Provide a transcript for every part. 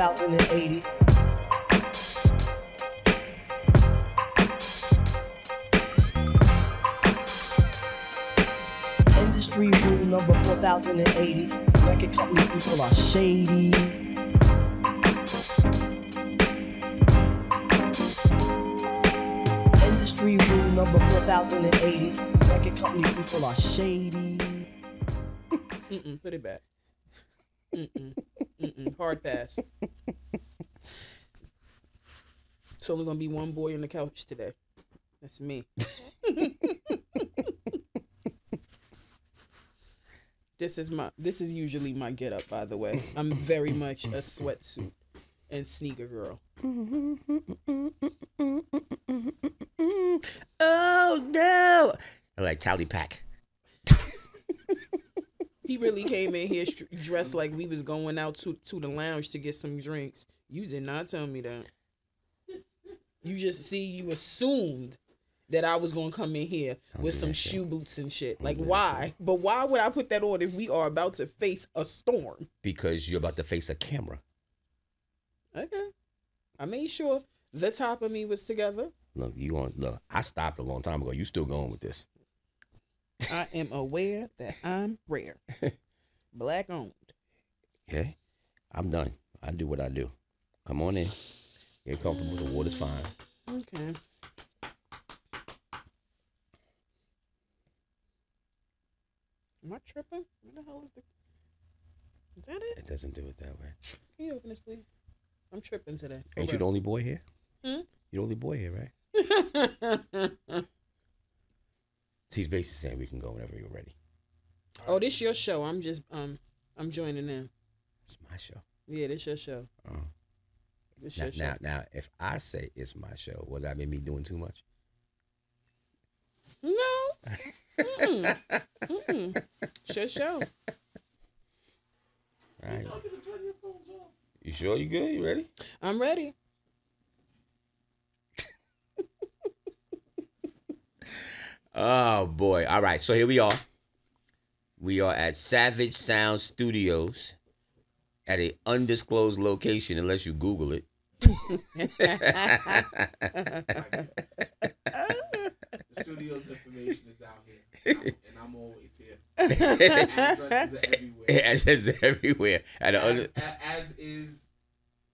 4080. Industry rule number 4080. Record company people are shady. Industry rule number 4080. Record company people are shady. Put it back. Hard pass. It's only gonna be one boy on the couch today. That's me. This is usually my get up, by the way. I'm very much a sweatsuit and sneaker girl. Oh no! I like Tally Pack. He really came in here dressed like we was going out to the lounge to get some drinks. You did not tell me that. You assumed that I was gonna come in here with some shoe boots and shit. Like, why? But why would I put that on if we are about to face a storm? Because you're about to face a camera. Okay. I made sure the top of me was together. Look, I stopped a long time ago. You still going with this? I am aware that I'm rare. Black owned. Okay. I'm done. I do what I do. Come on in. Get comfortable. The water's fine. Okay. Am I tripping? What the hell is that it? It doesn't do it that way. Can you open this, please? I'm tripping today. Ain't you the only boy here? Hmm? You're the only boy here, right? He's basically saying we can go whenever you're ready. Oh, this your show. I'm joining in. It's my show. Yeah, this your show. This your show. Now, if I say it's my show, will that make me doing too much? No. It's your show. All right. You sure you good? You ready? I'm ready. Oh boy. All right. So here we are. We are at Savage Sound Studios at an undisclosed location unless you Google it. The studio's information is out here. And I'm always here. Addresses are everywhere. Addresses are everywhere. As is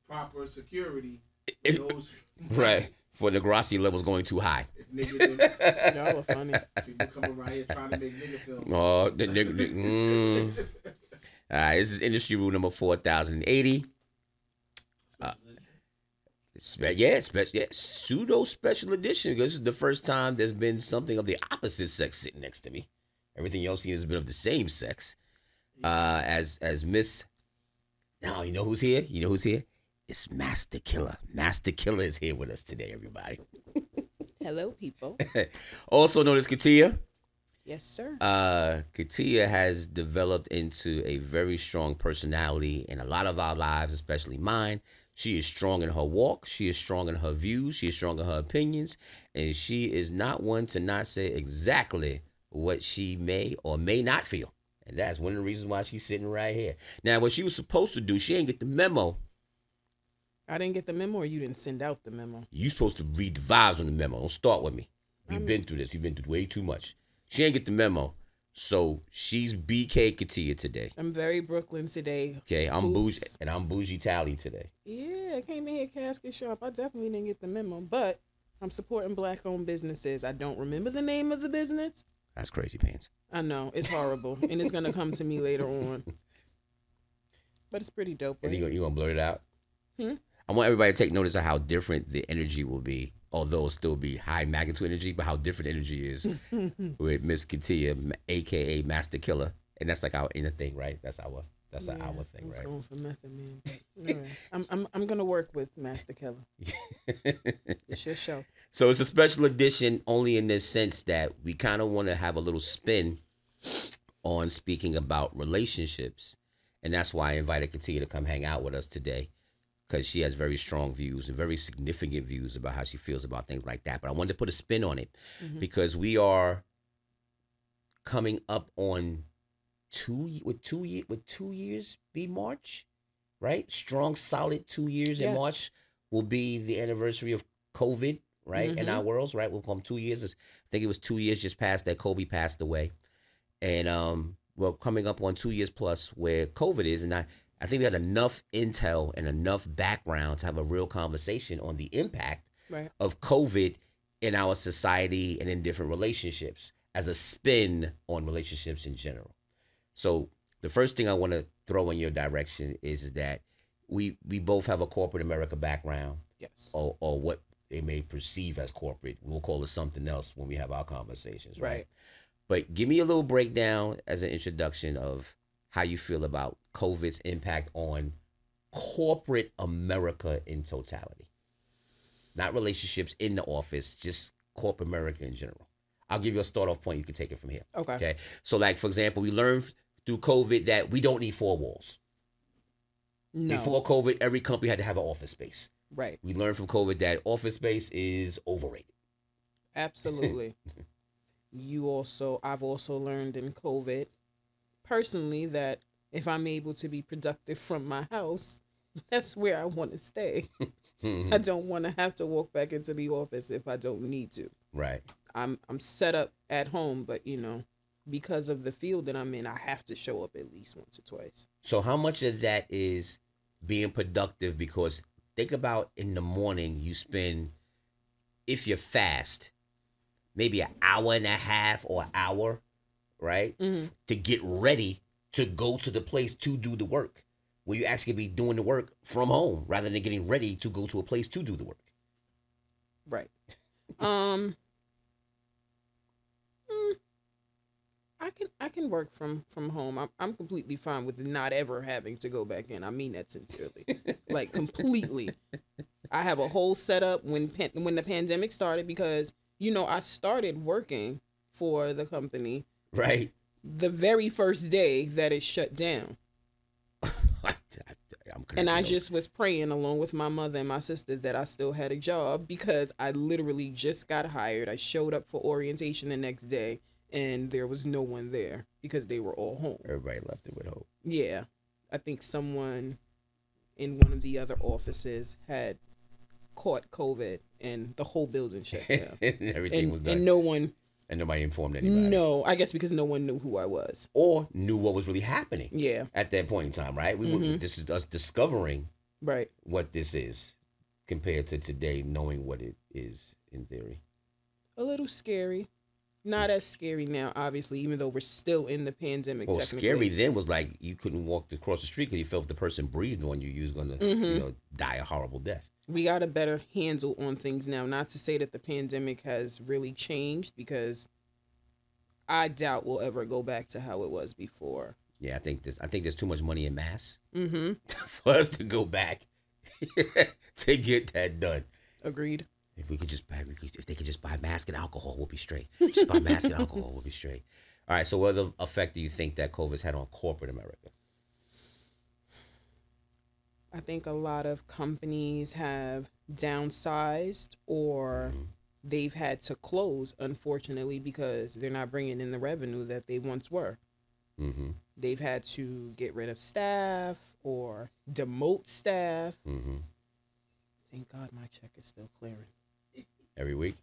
proper security. Those right. For the Grassi levels going too high. Y'all are funny. People come around here trying to make nigga films. Oh, the nigga. All right, this is industry rule number 4080. Pseudo special edition, because this is the first time there's been something of the opposite sex sitting next to me. Everything else here has been of the same sex. As Miss, now you know who's here? You know who's here? It's Master Killer. Master Killer is here with us today, everybody. Hello, people. Also known as Katiya. Yes, sir. Katiya has developed into a very strong personality in a lot of our lives, especially mine. She is strong in her walk. She is strong in her views. She is strong in her opinions. And she is not one to not say exactly what she may or may not feel. And that's one of the reasons why she's sitting right here. Now, what she was supposed to do, she ain't get the memo. I didn't get the memo, or you didn't send out the memo? You supposed to read the vibes on the memo. Don't start with me. We've been through this. We've been through way too much. She ain't get the memo. So she's BK Katiya today. I'm very Brooklyn today. Okay, I'm bougie, and I'm bougie Tally today. Yeah, I came in here casket sharp. I definitely didn't get the memo, but I'm supporting black-owned businesses. I don't remember the name of the business. That's crazy pants. I know, it's horrible, and it's gonna come to me later on. But it's pretty dope. Right? You gonna blurt it out? I want everybody to take notice of how different the energy will be, although it'll still be high magnitude energy, but how different energy is with Miss Katiya, aka Master Killer, and that's like our inner thing, right? That's our thing, I was right? going for method, man. All right. I'm gonna work with Master Killer. It's your show. So it's a special edition, only in this sense that we kind of want to have a little spin on speaking about relationships, and that's why I invited Katiya to come hang out with us today. Because she has very strong views and very significant views about how she feels about things like that. But I wanted to put a spin on it because we are coming up on 2 years, be March, right? Strong, solid 2 years in Yes. March will be the anniversary of COVID, right? In our worlds, right? We'll come 2 years. I think it was 2 years just past that Kobe passed away. And we're coming up on 2 years plus where COVID is. And I think we had enough intel and enough background to have a real conversation on the impact Right. of COVID in our society and in different relationships as a spin on relationships in general. So the first thing I want to throw in your direction is that we both have a corporate America background, Yes. or what they may perceive as corporate. We'll call it something else when we have our conversations, right? Right. But give me a little breakdown as an introduction of how you feel about COVID's impact on corporate America in totality. Not relationships in the office, just corporate America in general. I'll give you a start off point. You can take it from here. Okay. So, like, for example, we learned through COVID that we don't need four walls. No. Before COVID, every company had to have an office space. Right. We learned from COVID that office space is overrated. Absolutely. I've also learned in COVID personally that if I'm able to be productive from my house, that's where I want to stay. I don't want to have to walk back into the office if I don't need to. Right. I'm set up at home, but because of the field that I'm in, I have to show up at least once or twice. So how much of that is being productive? Because think about in the morning, you spend, if you're fast, maybe an hour and a half or an hour, right? To get ready to go to the place to do the work. Where you actually be doing the work from home rather than getting ready to go to a place to do the work. Right. I can work from home. I'm completely fine with not ever having to go back in. I mean that sincerely, like completely. I have a whole setup when the pandemic started because I started working for the company right the very first day that it shut down. And I just was praying along with my mother and my sisters that I still had a job because I literally just got hired. I showed up for orientation the next day and there was no one there because they were all home. Everybody left it with hope. Yeah. I think someone in one of the other offices had caught COVID and the whole building shut down. Everything was done. And no one... And nobody informed anybody. No, I guess because no one knew who I was. Or knew what was really happening. Yeah. At that point in time, right? This is us discovering right what this is compared to today, knowing what it is in theory. A little scary. Not as scary now, obviously, even though we're still in the pandemic. Well, scary then was like you couldn't walk across the street because you felt if the person breathed on you, you was going to die a horrible death. We got a better handle on things now. Not to say that the pandemic has really changed because I doubt we'll ever go back to how it was before. Yeah, I think there's too much money in mass for us to go back to get that done. Agreed. If they could just buy mask and alcohol, we'll be straight. Just buy mask and alcohol, we'll be straight. All right. So, what other effect do you think that COVID's had on corporate America? I think a lot of companies have downsized or they've had to close, unfortunately, because they're not bringing in the revenue that they once were. They've had to get rid of staff or demote staff. Thank God my check is still clearing. Every week?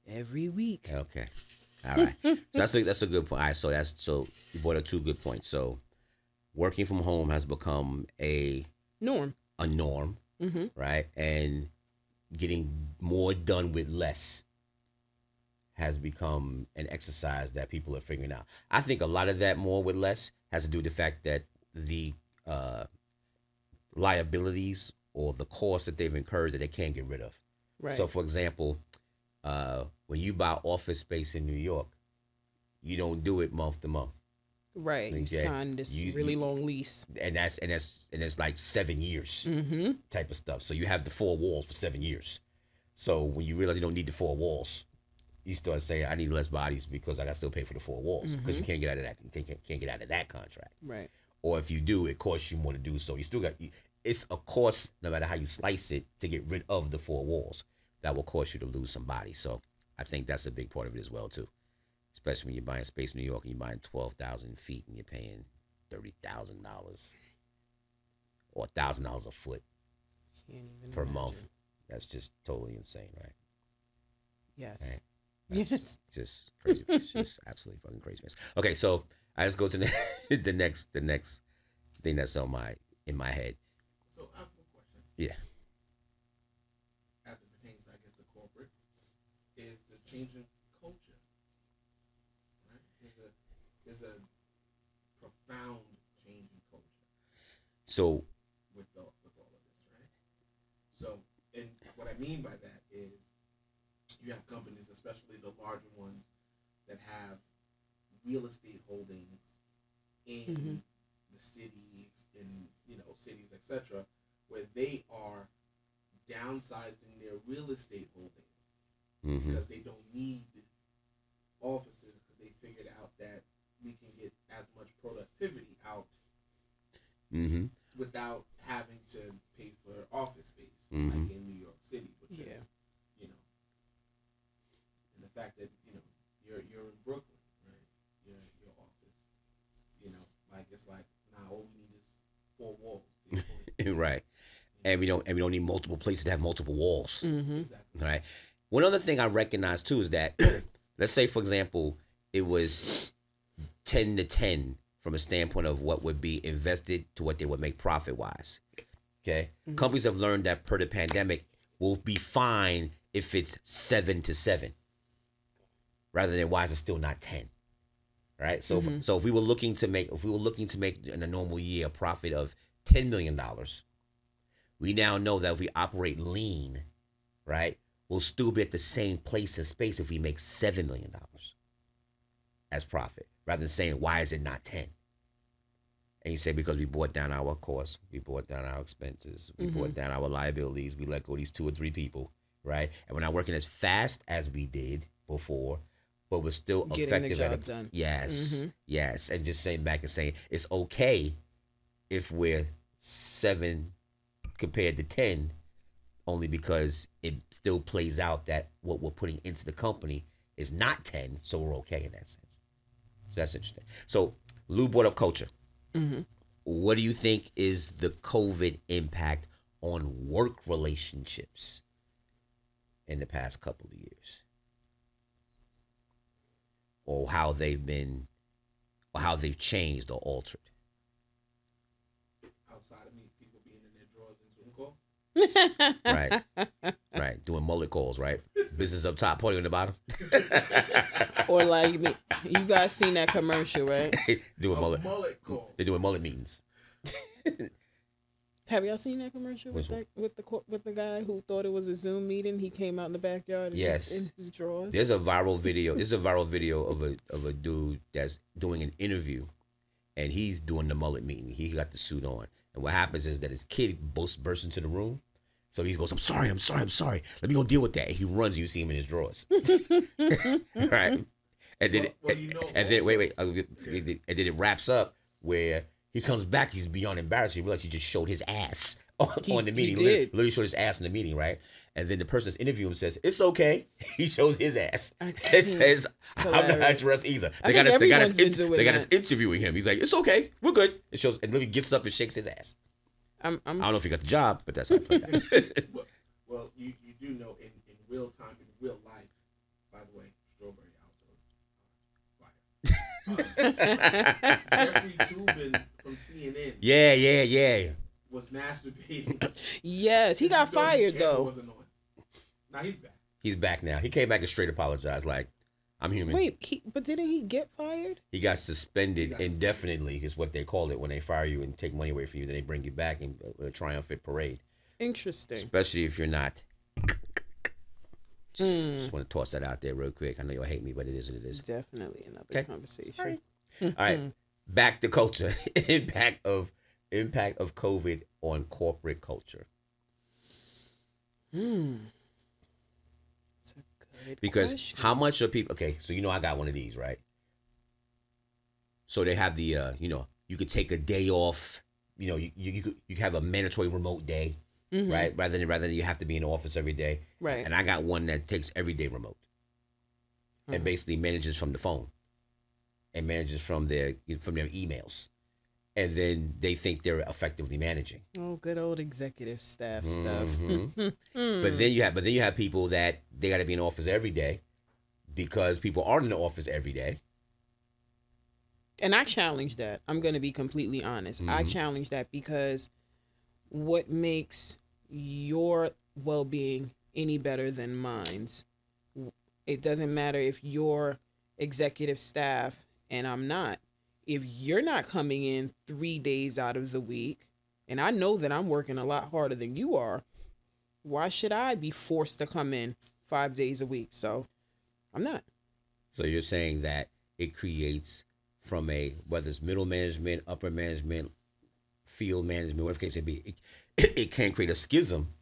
Every week. Okay. All right. So that's a good point. All right, so you brought up two good points. So working from home has become a norm, right? And getting more done with less has become an exercise that people are figuring out. I think a lot of that more with less has to do with the fact that the liabilities or the costs that they've incurred that they can't get rid of. Right. So, for example, when you buy office space in New York, you don't do it month to month. Right. You sign this really long lease. And it's like 7 years type of stuff. So you have the four walls for 7 years. So when you realize you don't need the four walls, you start saying, I need less bodies because I got to still pay for the four walls because you can't get out of that. Can't get out of that contract. Right. Or if you do, it costs you more to do so. You still got. It's a cost, no matter how you slice it, to get rid of the four walls. That will cost you to lose some bodies. So I think that's a big part of it as well too. Especially when you're buying space in New York and you're buying 12,000 feet and you're paying $30,000 or $1,000 a foot Can't even per imagine. month. That's just totally insane, right? Yes. Right. Yes. That's just crazy. It's just absolutely fucking crazy. Okay, so I just go to the next thing that's in my head. So I have a question. Yeah. As it pertains, I guess, to corporate, is the change in culture. Right? There's a profound change in culture. So With all of this, right? So, and what I mean by that is, you have companies, especially the larger ones, that have real estate holdings in the cities, cities, etc., where they are downsizing their real estate holdings because they don't need offices, because they figured out that we can get as much productivity out without having to pay for office space, like in New York City, which is, and the fact that you're in Brooklyn, right? Your office, like it's like, nah, all we need is 4 walls. right. And we don't need multiple places to have multiple walls. Exactly. Right. One other thing I recognize too is that let's say, for example, it was 10 to 10 from a standpoint of what would be invested to what they would make profit wise. Okay. Companies have learned that per the pandemic will be fine if it's 7 to 7, rather than why is it still not 10. Right. So so if we were looking to make in a normal year a profit of $10 million, we now know that if we operate lean, right, we'll still be at the same place and space if we make $7 million as profit, rather than saying, why is it not 10? And you say, because we brought down our costs, we brought down our expenses, we brought down our liabilities, we let go of these 2 or 3 people, right? And we're not working as fast as we did before, but we're still Getting effective the at job it. done. Yes, yes. And just saying back and saying, it's okay if we're 7 compared to 10, only because it still plays out that what we're putting into the company is not 10, so we're okay in that sense. So that's interesting. So Lou brought up culture. What do you think is the COVID impact on work relationships in the past couple of years? Or how they've been, or how they've changed or altered? Outside of me, people being in their drawers and Zoom calls. Right. Right. Doing mullet calls, right? Business up top, party on the bottom. Or like me, you guys seen that commercial, right? Doing mullet. Mullet call. They're doing mullet meetings. Have y'all seen that commercial Which with the guy who thought it was a Zoom meeting? He came out in the backyard Yes. in his drawers. There's a viral video. There's a viral video of a dude that's doing an interview, and he's doing the mullet meeting. He got the suit on, and what happens is that his kid bursts into the room. So he goes, I'm sorry. Let me go deal with that. And he runs. You see him in his drawers, right? And then, wait. And then it wraps up where he comes back. He's beyond embarrassed. He realizes he just showed his ass on the meeting. He did. Literally showed his ass in the meeting, right? And then the person that's interviewing him says, "It's okay." He shows his ass. It says, "I'm not dressed either." They got us interviewing him. He's like, "It's okay, we're good." It shows, and Lily gets up and shakes his ass. I don't know if he got the job, but that's how it played out. Well, you do know in real time, in real life, by the way, strawberry outdoors. Jeffrey Toobin from CNN. Yeah. Was masturbating. Yes, he got fired though. Wasn't on. Now he's back. He's back now. He came back and straight apologized, like, I'm human. Wait, but didn't he get fired? He got suspended indefinitely, is what they call it when they fire you and take money away from you. Then they bring you back in a triumphant parade. Interesting. Especially if you're not. Just want to toss that out there real quick. I know you'll hate me, but it is what it is. Definitely another conversation. All right. Back to culture. Impact of COVID on corporate culture. That's a good Because question. how much are people, okay, so I got one of these, right? So they have the, you could take a day off, you could have a mandatory remote day, right? Rather than you have to be in the office every day. Right. And I got one that takes every day remote and basically manages from the phone and manages from their emails. and then they think they're effectively managing. Oh, good old executive staff stuff. But then you have people that they got to be in office every day because people aren't in the office every day. And I challenge that. I'm going to be completely honest. I challenge that because what makes your well-being any better than mine's? It doesn't matter if you're executive staff and I'm not. If you're not coming in 3 days out of the week, and I know that I'm working a lot harder than you are, why should I be forced to come in 5 days a week? So I'm not. So you're saying that it creates from whether it's middle management, upper management, field management, whatever case it be, it can create a schism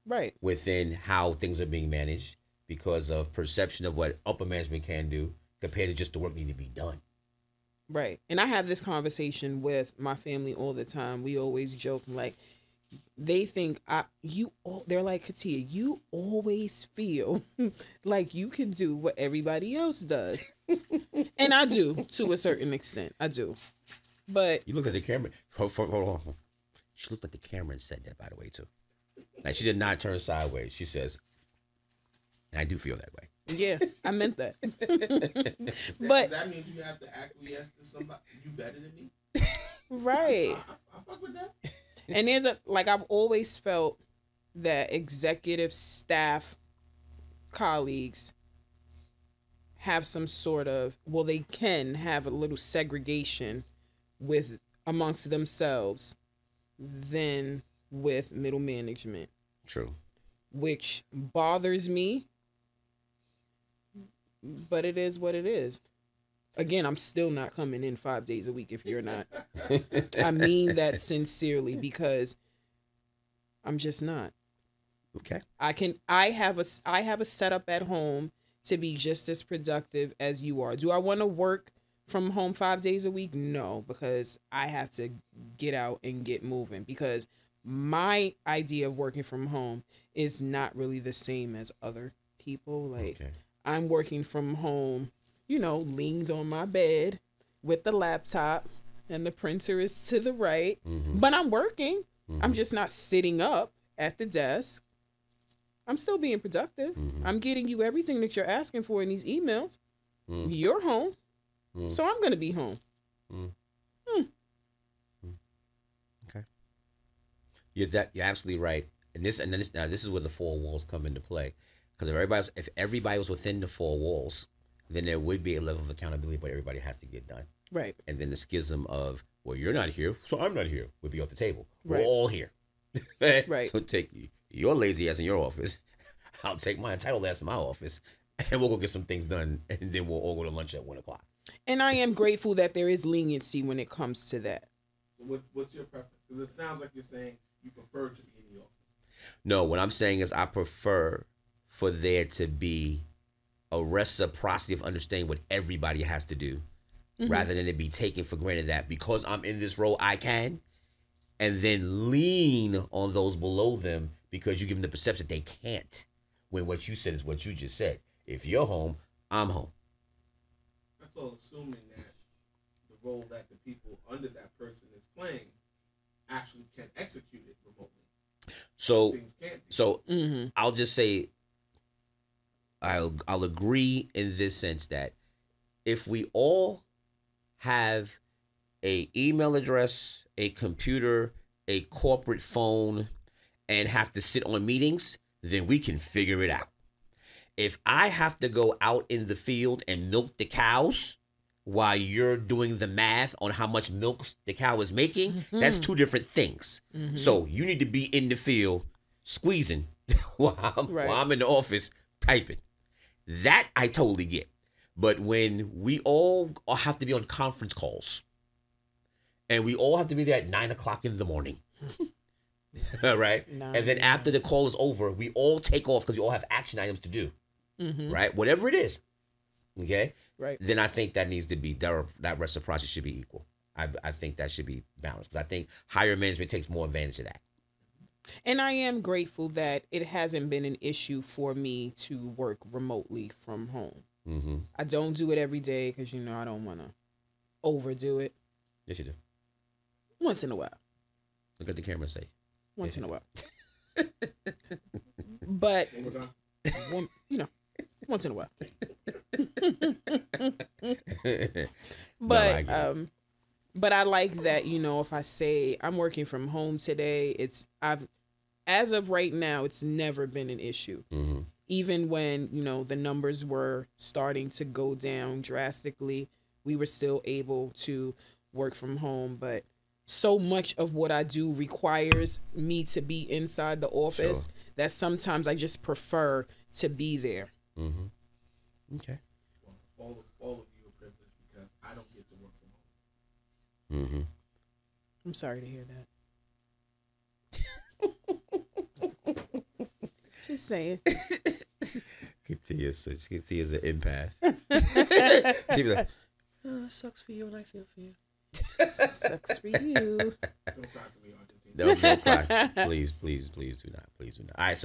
Right. within how things are being managed because of perception of what upper management can do compared to just the work needing to be done. Right. And I have this conversation with my family all the time. We always joke like they think they're like, Katiya, you always feel like you can do what everybody else does. And I do to a certain extent. I do. But You look at the camera. Hold on. She looked at the camera and said that, by the way, too. Like, she did not turn sideways. She says, and I do feel that way. yeah, I meant that. But that means you have to acquiesce to somebody. You better than me. Right. I fuck with that. And I've always felt that executive staff colleagues have some sort of, they can have a little segregation amongst themselves than with middle management. True. Which bothers me, but it is what it is. Again, I'm still not coming in 5 days a week if you're not. I mean that sincerely because I'm just not. Okay. I have a setup at home to be just as productive as you are. Do I want to work from home 5 days a week? No, because I have to get out and get moving because my idea of working from home is not really the same as other people. Like I'm working from home, leaned on my bed with the laptop and the printer is to the right, but I'm working. I'm just not sitting up at the desk. I'm still being productive. I'm getting you everything that you're asking for in these emails. You're home. So I'm going to be home. Okay. You're absolutely right. And this is where the four walls come into play. Because if everybody was within the four walls, then there would be a level of accountability, but everybody has to get done. Right. And then the schism of, you're not here, so I'm not here, would be off the table. Right. We're all here. Right. So take your lazy ass in your office. I'll take my entitled ass in my office, and we'll go get some things done, and then we'll all go to lunch at 1 o'clock. And I am grateful that there is leniency when it comes to that. So what's your preference? Because it sounds like you're saying you prefer to be in the office. No, what I'm saying is I prefer for there to be a reciprocity of understanding what everybody has to do, rather than it be taken for granted that because I'm in this role, I can, and then lean on those below them because you give them the perception that they can't, when what you said is what you just said. If you're home, I'm home. That's all assuming that the role that the people under that person is playing actually can execute it remotely. So I'll just say I'll agree in this sense that if we all have a email address, a computer, a corporate phone, and have to sit on meetings, then we can figure it out. If I have to go out in the field and milk the cows while you're doing the math on how much milk the cow is making, that's two different things. So you need to be in the field squeezing while I'm in the office typing. That I totally get. But when we all have to be on conference calls and we all have to be there at 9 o'clock in the morning, right? And then after the call is over, we all take off because we all have action items to do, right? Whatever it is, okay? Right. Then I think that needs to be, that reciprocity should be equal. I think that should be balanced because I think higher management takes more advantage of that. And I am grateful that it hasn't been an issue for me to work remotely from home. I don't do it every day because, I don't want to overdo it. Yes, you do. Once in a while. Look at the camera and say. Once in a while. But, One more time. once in a while. I get it. But I like that, if I say I'm working from home today, as of right now, it's never been an issue. Mm-hmm. Even when, the numbers were starting to go down drastically, we were still able to work from home. But so much of what I do requires me to be inside the office Sure. that sometimes I just prefer to be there. Mm-hmm. Okay. Well, all of you are privileged because I don't get to work from home. Mm-hmm. I'm sorry to hear that. Just saying. Katiya's an empath. She'd be like, oh, it sucks for you and I feel for you. Sucks for you. Don't cry for me, Argentina. Don't cry. Please do not. Please do not. All right,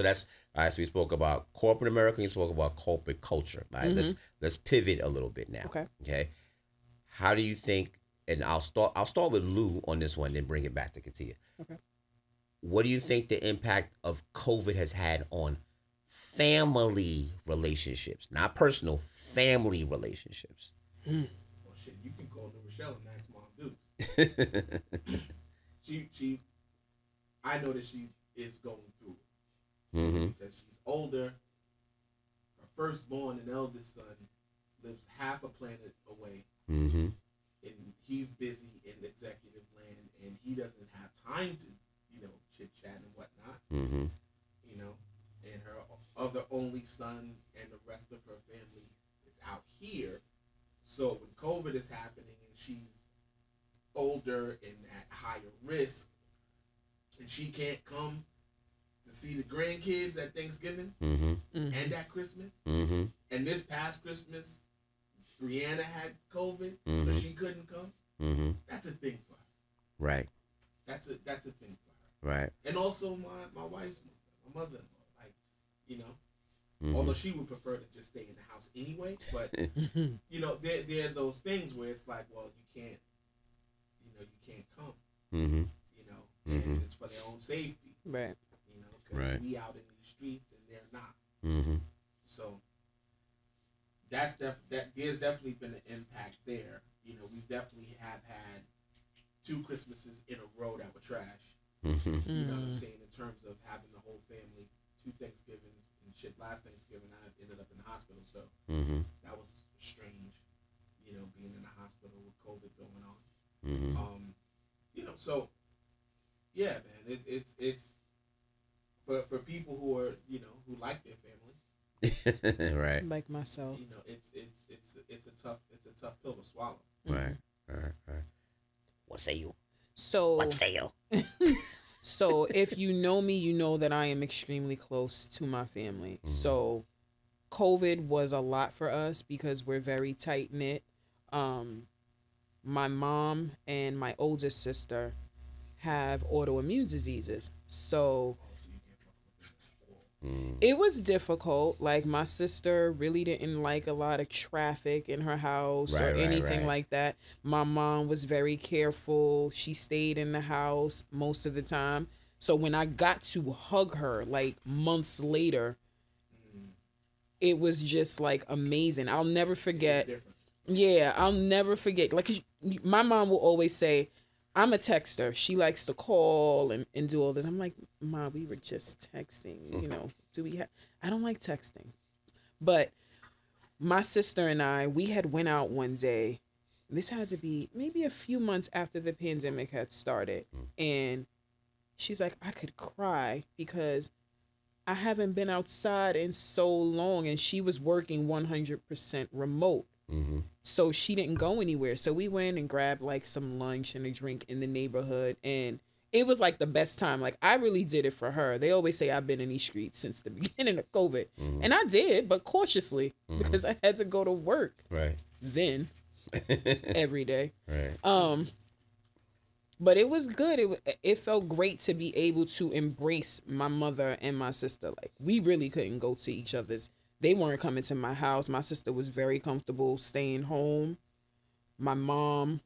so we spoke about corporate America, we spoke about corporate culture. All right, let's pivot a little bit now. Okay. How do you think, and I'll start with Lou on this one, then bring it back to Katiya. Okay. What do you think the impact of COVID has had on family relationships? Not personal, family relationships. Well, shit, you can call New Rochelle and ask Mom Dukes. she, I know that she is going through it. Mm-hmm. Because she's older. Her firstborn and eldest son lives half a planet away. Mm-hmm. And he's busy in executive land, and he doesn't have time to, chit chat and whatnot. Mm-hmm. And her other only son and the rest of her family is out here. So when COVID is happening and she's older and at higher risk, and she can't come to see the grandkids at Thanksgiving and at Christmas, Mm-hmm. and this past Christmas, Brianna had COVID, Mm-hmm. so she couldn't come. Mm-hmm. That's a thing for her. Right. That's a thing for her. Right. And also my wife's mother, my mother-in-law, Mm-hmm. although she would prefer to just stay in the house anyway. But there are those things where it's like, well, you can't come. Mm-hmm. And it's for their own safety. Right. Because Right. we out in these streets and they're not. Mm-hmm. So there's definitely been an impact there. We definitely have had 2 Christmases in a row that were trash. Mm-hmm. You know what I'm saying? In terms of having the whole family, 2 Thanksgivings and shit. Last Thanksgiving, I ended up in the hospital, so Mm-hmm. that was strange. Being in the hospital with COVID going on. Mm-hmm. So yeah, man, it's for people who are who like their family. Right. Like myself. It's a tough pill to swallow. Right. What say you? So What say you? So if you know me, you know that I am extremely close to my family. Mm-hmm. So COVID was a lot for us because we're very tight knit. My mom and my oldest sister have autoimmune diseases. So it was difficult. Like, my sister really didn't like a lot of traffic in her house or anything like that. My mom was very careful. She stayed in the house most of the time. So when I got to hug her, like, months later, it was just, like, amazing. I'll never forget. Yeah, I'll never forget. Like, my mom will always say, I'm a texter. She likes to call and do all this. I'm like, Ma, we were just texting. I don't like texting. But my sister and I, we had went out one day. This had to be maybe a few months after the pandemic had started. And she's like, I could cry because I haven't been outside in so long. And she was working 100% remote. Mm-hmm. So she didn't go anywhere. So we went and grabbed like some lunch and a drink in the neighborhood. And it was like the best time. Like, I really did it for her. They always say I've been in these streets since the beginning of COVID. Mm-hmm. And I did, but cautiously because I had to go to work. Right. Then every day. Right. But it was good. It felt great to be able to embrace my mother and my sister. Like, we really couldn't go to each other's. They weren't coming to my house. My sister was very comfortable staying home. My mom,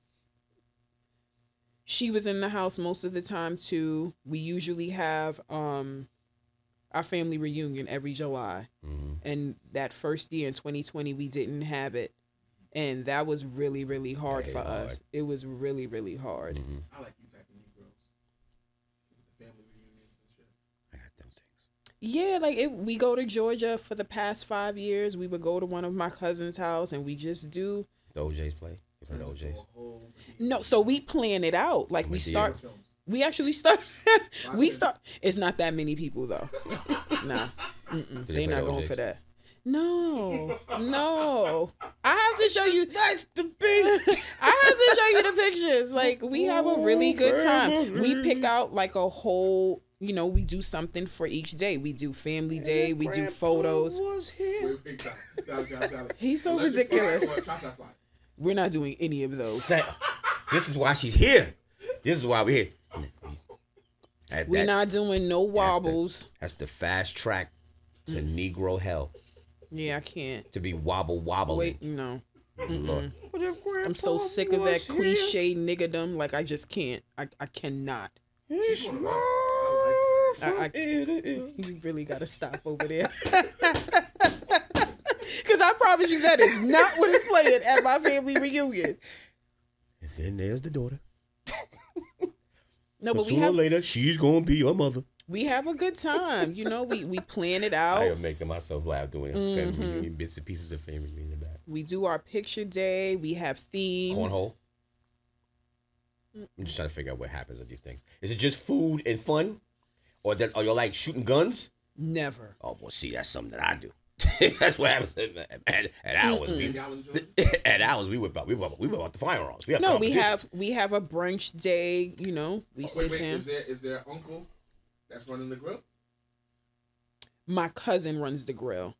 She was in the house most of the time too. We usually have our family reunion every July. And that first year in 2020 we didn't have it. And that was really, really hard for us. It was really, really hard. I like you type of Negroes. The family reunions and shit. I got them things. Yeah, like we go to Georgia for the past 5 years. We would go to one of my cousin's house and we just do The OJ's play. You heard of OJ's? no. So we plan it out. Like we start. Films. We actually start. We start. It's not that many people though. Nah, they not going for that. No. I have to show you. That's the big. I have to show you the pictures. Like we have a really good time. We pick out like a whole. You know, we do something for each day. We do family day. We do photos. Wait, big time. Tally. He's so Electric ridiculous. slide or cha-cha slide? We're not doing any of those. This is why she's here. This is why we're here. We're not doing no wobbles. That's the fast track to Negro hell. Yeah, I can't. To be wobbling. Wait, no. Lord. I'm so sick of that cliche niggerdom. Like, I just can't. I cannot. She's one of us. I like her. You really got to stop over there. Because I promise you that is not what is playing at my family reunion. And then there's the daughter. No, but we sooner or have later, she's going to be your mother. we have a good time. You know, we plan it I out. am making myself laugh doing family reunion, bits and pieces of family reunion back. We do our picture day. We have themes. Cornhole. I'm just trying to figure out what happens at these things. Is it just food and fun? Or are you like shooting guns? Never. Oh, well, see, that's something that I do. That's what happens at ours. At ours, we whip out the firearms. We have No, we competitions. have a brunch day. You know, we sit Wait, down. is there an uncle that's running the grill? My cousin runs the grill.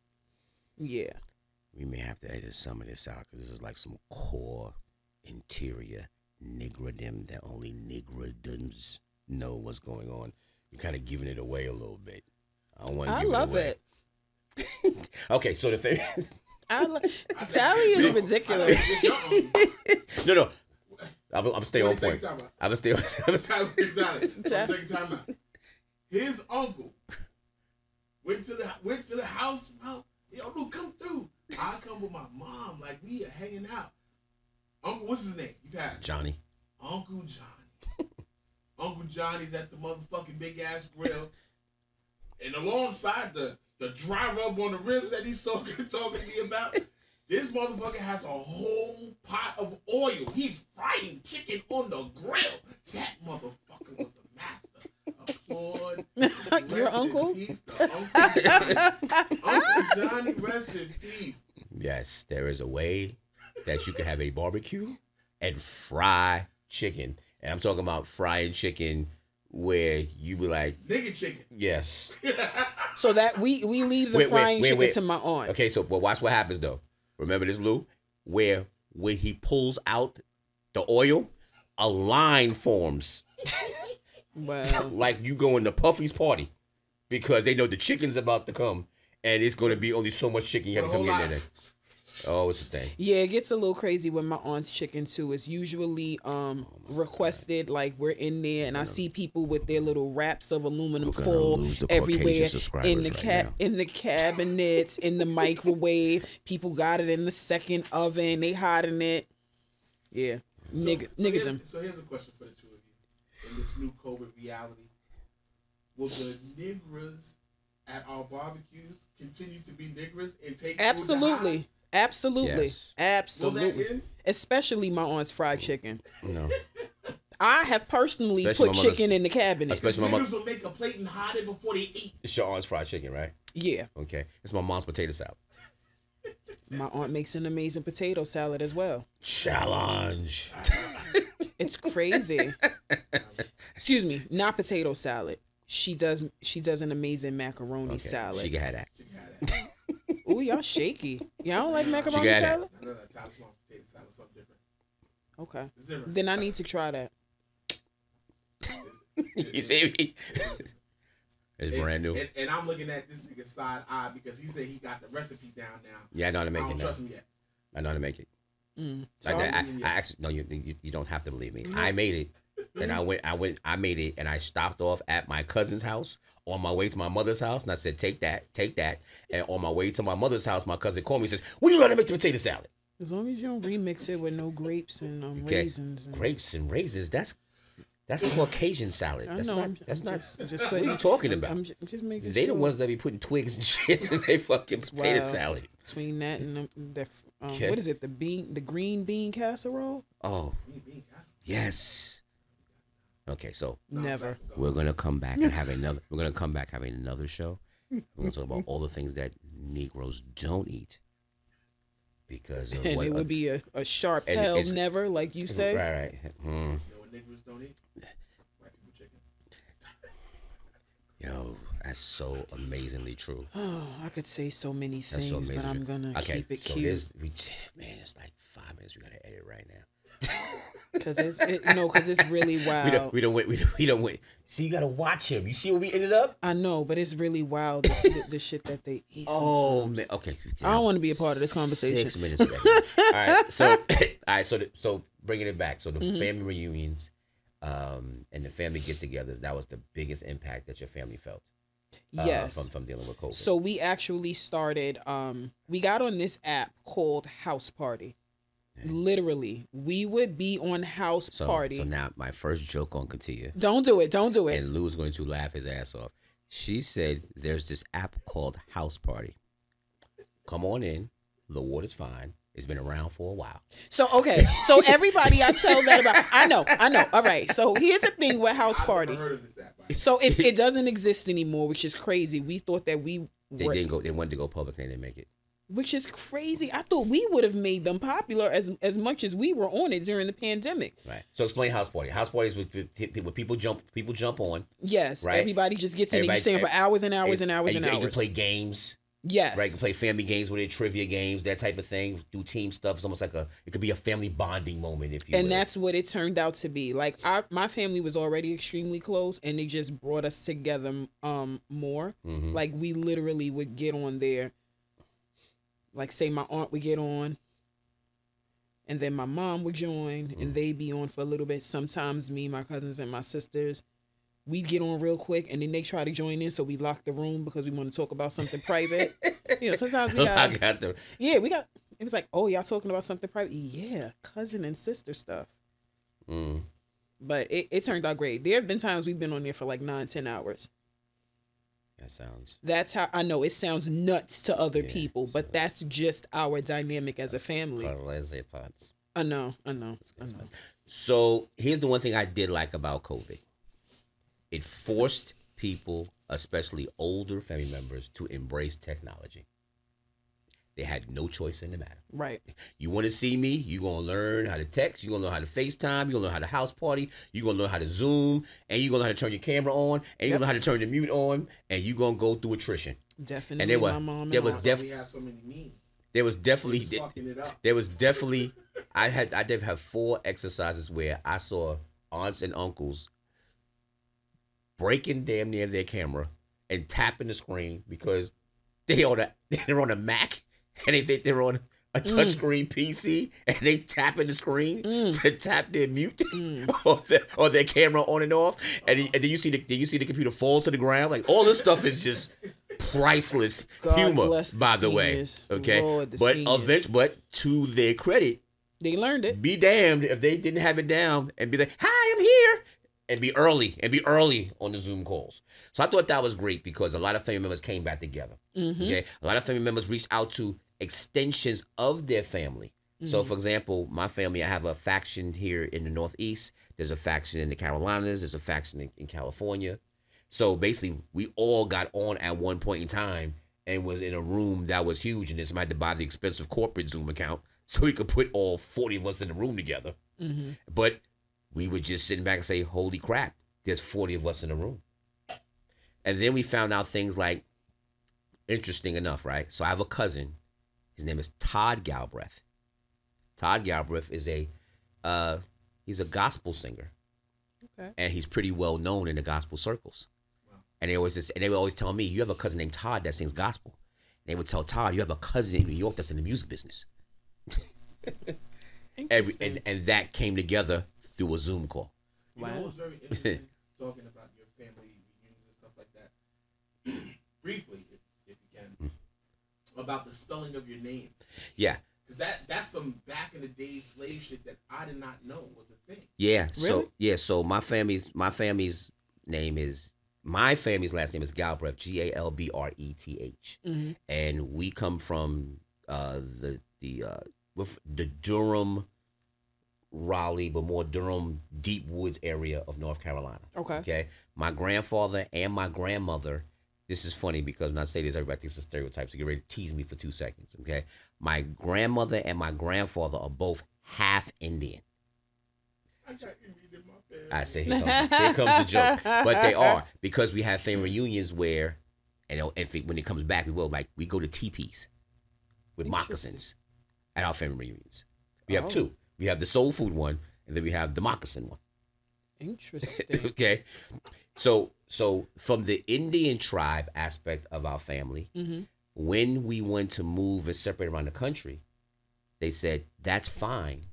Yeah. We may have to edit some of this out because this is like some core interior niggerdom that only niggerdoms know what's going on. You're kind of giving it away a little bit. I don't want to I give love it away. it. Okay, so the thing. Tally is ridiculous. No. I'm gonna stay on point. Time out. I'm gonna stay on. Take time out. His uncle went to the house. Yo, dude, come through. I come with my mom. Like, we are hanging out. Uncle, what's his name? You passed. Johnny. Uncle Johnny. Uncle Johnny's at the motherfucking big ass grill, and alongside the dry rub on the ribs that he's talking to me about, this motherfucker has a whole pot of oil. He's frying chicken on the grill. That motherfucker was a master. Applaud. Your uncle? Uncle Johnny, rest in peace. Yes, there is a way that you can have a barbecue and fry chicken. And I'm talking about frying chicken where you be like, Nigga chicken. yes. So that we leave the frying chicken to my aunt. Okay, so but watch what happens though. Remember this, Lou? Where when he pulls out the oil, a line forms. Well, Like you going to Puffy's party because they know the chicken's about to come and it's going to be only so much chicken you have to come get in there. Oh, it's a thing. yeah, it gets a little crazy with my aunt's chicken too. It's usually requested, like we're in there and I see people with their little wraps of aluminum foil everywhere in the cabinets, in the microwave. People got it in the second oven. They hiding it. Yeah, nigga. So here's a question for the two of you. In this new COVID reality, will the niggers at our barbecues continue to be niggers and take Absolutely. Absolutely. Yes. Absolutely. Will that end? Especially my aunt's fried chicken. No. I have personally Especially put my mother's- chicken in the cabinet. Especially my mother. Niggers will make a plate and hide it before they eat. It's your aunt's fried chicken, right? Yeah. Okay. It's my mom's potato salad. My aunt makes an amazing potato salad as well. Challenge. It's crazy. Excuse me, not potato salad. She does an amazing macaroni Okay. salad. She can have that. You can have that. Ooh, y'all shaky. Y'all don't like macaroni got that. salad? No, Tyler's mom's potato salad is something different. Okay. It's different. Then I need to try that. You see me? It's brand new. And I'm looking at this nigga side eye because he said he got the recipe down now. Yeah, I know how to I make don't it now. trust him yet. I know how to make it. Mm. Like So that, I actually no, you don't have to believe me. I made it And I made it, and I stopped off at my cousin's house on my way to my mother's house, and I said, take that. And on my way to my mother's house, my cousin called me and says, when you learn to make the potato salad? As long as you don't remix it with no grapes and raisins. And... Grapes and raisins, that's a Caucasian salad. I know. That's not. Just What are you talking about? I'm just making They sure. the ones that be putting twigs and shit in their fucking potato salad. Between that and what is it? The green bean casserole? Oh, yes. Okay, so Never. we're gonna come back and have another. We're gonna come back having another show. We're gonna talk about all the things that Negroes don't eat because of And what it would be a sharp and hell it's- never, like you say. Right. You know what Negroes don't eat? White people chicken. Yo, that's so amazingly true. Oh, I could say so many That's so things, amazing. but I'm gonna keep it so cute man, it's like 5 minutes. We gotta edit right now. because it's really wild. We don't wait. See, you gotta watch him. You see where we ended up? I know, but it's really wild the shit that they eat. Oh Sometimes. man. Okay. I don't want to be a part of this conversation. 6 minutes. So bringing it back. So the family reunions, and the family get-togethers. That was the biggest impact that your family felt. Yes. From dealing with COVID. So we actually started. We got on this app called House Party. Literally, we would be on House Party. So now my first joke on Katiya. Don't do it. Don't do it. And Lou's going to laugh his ass off. She said there's this app called House Party. Come on in. The water's fine. It's been around for a while. So, okay. So everybody I tell that about, I know. All right. So here's the thing with House Party. I've never heard of this app. So it doesn't exist anymore, which is crazy. We thought that we They were, didn't go. They wanted to go public. They didn't make it. which is crazy. I thought we would have made them popular as much as we were on it during the pandemic. Right. So explain House Party. House Party is with people jump on. Yes. Right. Everybody just gets in and you Everybody- sing for hours and hours and hours and You hours. can play games. Yes. Right, you can play family games with it, trivia games, that type of thing. Do team stuff. It's almost like it could be a family bonding moment, if you will. And that's what it turned out to be. Like my family was already extremely close, and they just brought us together more. Mm-hmm. Like we literally would get on there. Like say my aunt would get on, and then my mom would join, and they'd be on for a little bit. Sometimes me, my cousins, and my sisters, we'd get on real quick, and then they try to join in, so we lock the room because we want to talk about something private. You know, sometimes we got. I got the. Yeah, we got. It was like, oh, y'all talking about something private? Yeah, cousin and sister stuff. Mm. But it turned out great. There have been times we've been on there for like 9-10 hours. That sounds. That's how I know it sounds nuts to other Yeah, people, but that's just our dynamic as a family. I know. So here's the one thing I did like about COVID. It forced people, especially older family members, to embrace technology. They had no choice in the matter. Right. You want to see me? You're going to learn how to text. You're going to learn how to FaceTime. You're going to learn how to house party. You're going to learn how to Zoom. And you're going to learn how to turn your camera on. And you're going to learn how to turn the mute on. And you're going to go through attrition. Definitely. And there was, my mom there and was I. def- We have so many memes. there was definitely Just fucking it up. there was definitely I did have 4 exercises where I saw aunts and uncles breaking damn near their camera and tapping the screen because they're on a Mac and they think they're on a touchscreen PC and they tapping the screen to tap their mute or their camera on and off, and then you see the computer fall to the ground. Like all this stuff is just priceless God humor, bless the by the way. seniors. Okay, Lord, the but seniors. but to their credit, They learned it. be damned if they didn't have it down and be like, "Hi, I'm here," and be early on the Zoom calls. So I thought that was great because a lot of family members came back together. Okay, a lot of family members reached out to extensions of their family. So, for example, my family, I have a faction here in the Northeast. There's a faction in the Carolinas. There's a faction in California. So basically, we all got on at one point in time and was in a room that was huge, and then somebody had to buy the expensive corporate Zoom account so we could put all 40 of us in the room together. But we would just sit back and say, holy crap, there's 40 of us in the room. And then we found out things like, interesting enough, right? So I have a cousin. His name is Todd Galbraith. Todd Galbraith is he's a gospel singer. Okay. And he's pretty well known in the gospel circles. And they would always tell me, you have a cousin named Todd that sings gospel. And they would tell Todd, you have a cousin in New York that's in the music business. Interesting. And that came together through a Zoom call. You know, it was very interesting talking about your family reunions and stuff like that. Briefly, if you can, about the spelling of your name. Yeah. Because that's some back in the day slave shit that I did not know was a thing. Yeah. Really? So my family's name is my family's last name is Galbraith, Galbreth, and we come from the Durham, Raleigh, but more Durham, Deep Woods area of North Carolina. Okay. My grandfather and my grandmother. This is funny because when I say this, everybody thinks it's a stereotype. So get ready to tease me for 2 seconds. Okay. My grandmother and my grandfather are both half Indian. I got Indian in my family. I say here comes the joke, but they are, because we have family reunions where, when it comes back, we go to teepees with moccasins at our family reunions. We have two. We have the soul food one, and then we have the moccasin one. Interesting. Okay, so from the Indian tribe aspect of our family, when we went to move and separate around the country, they said that's fine,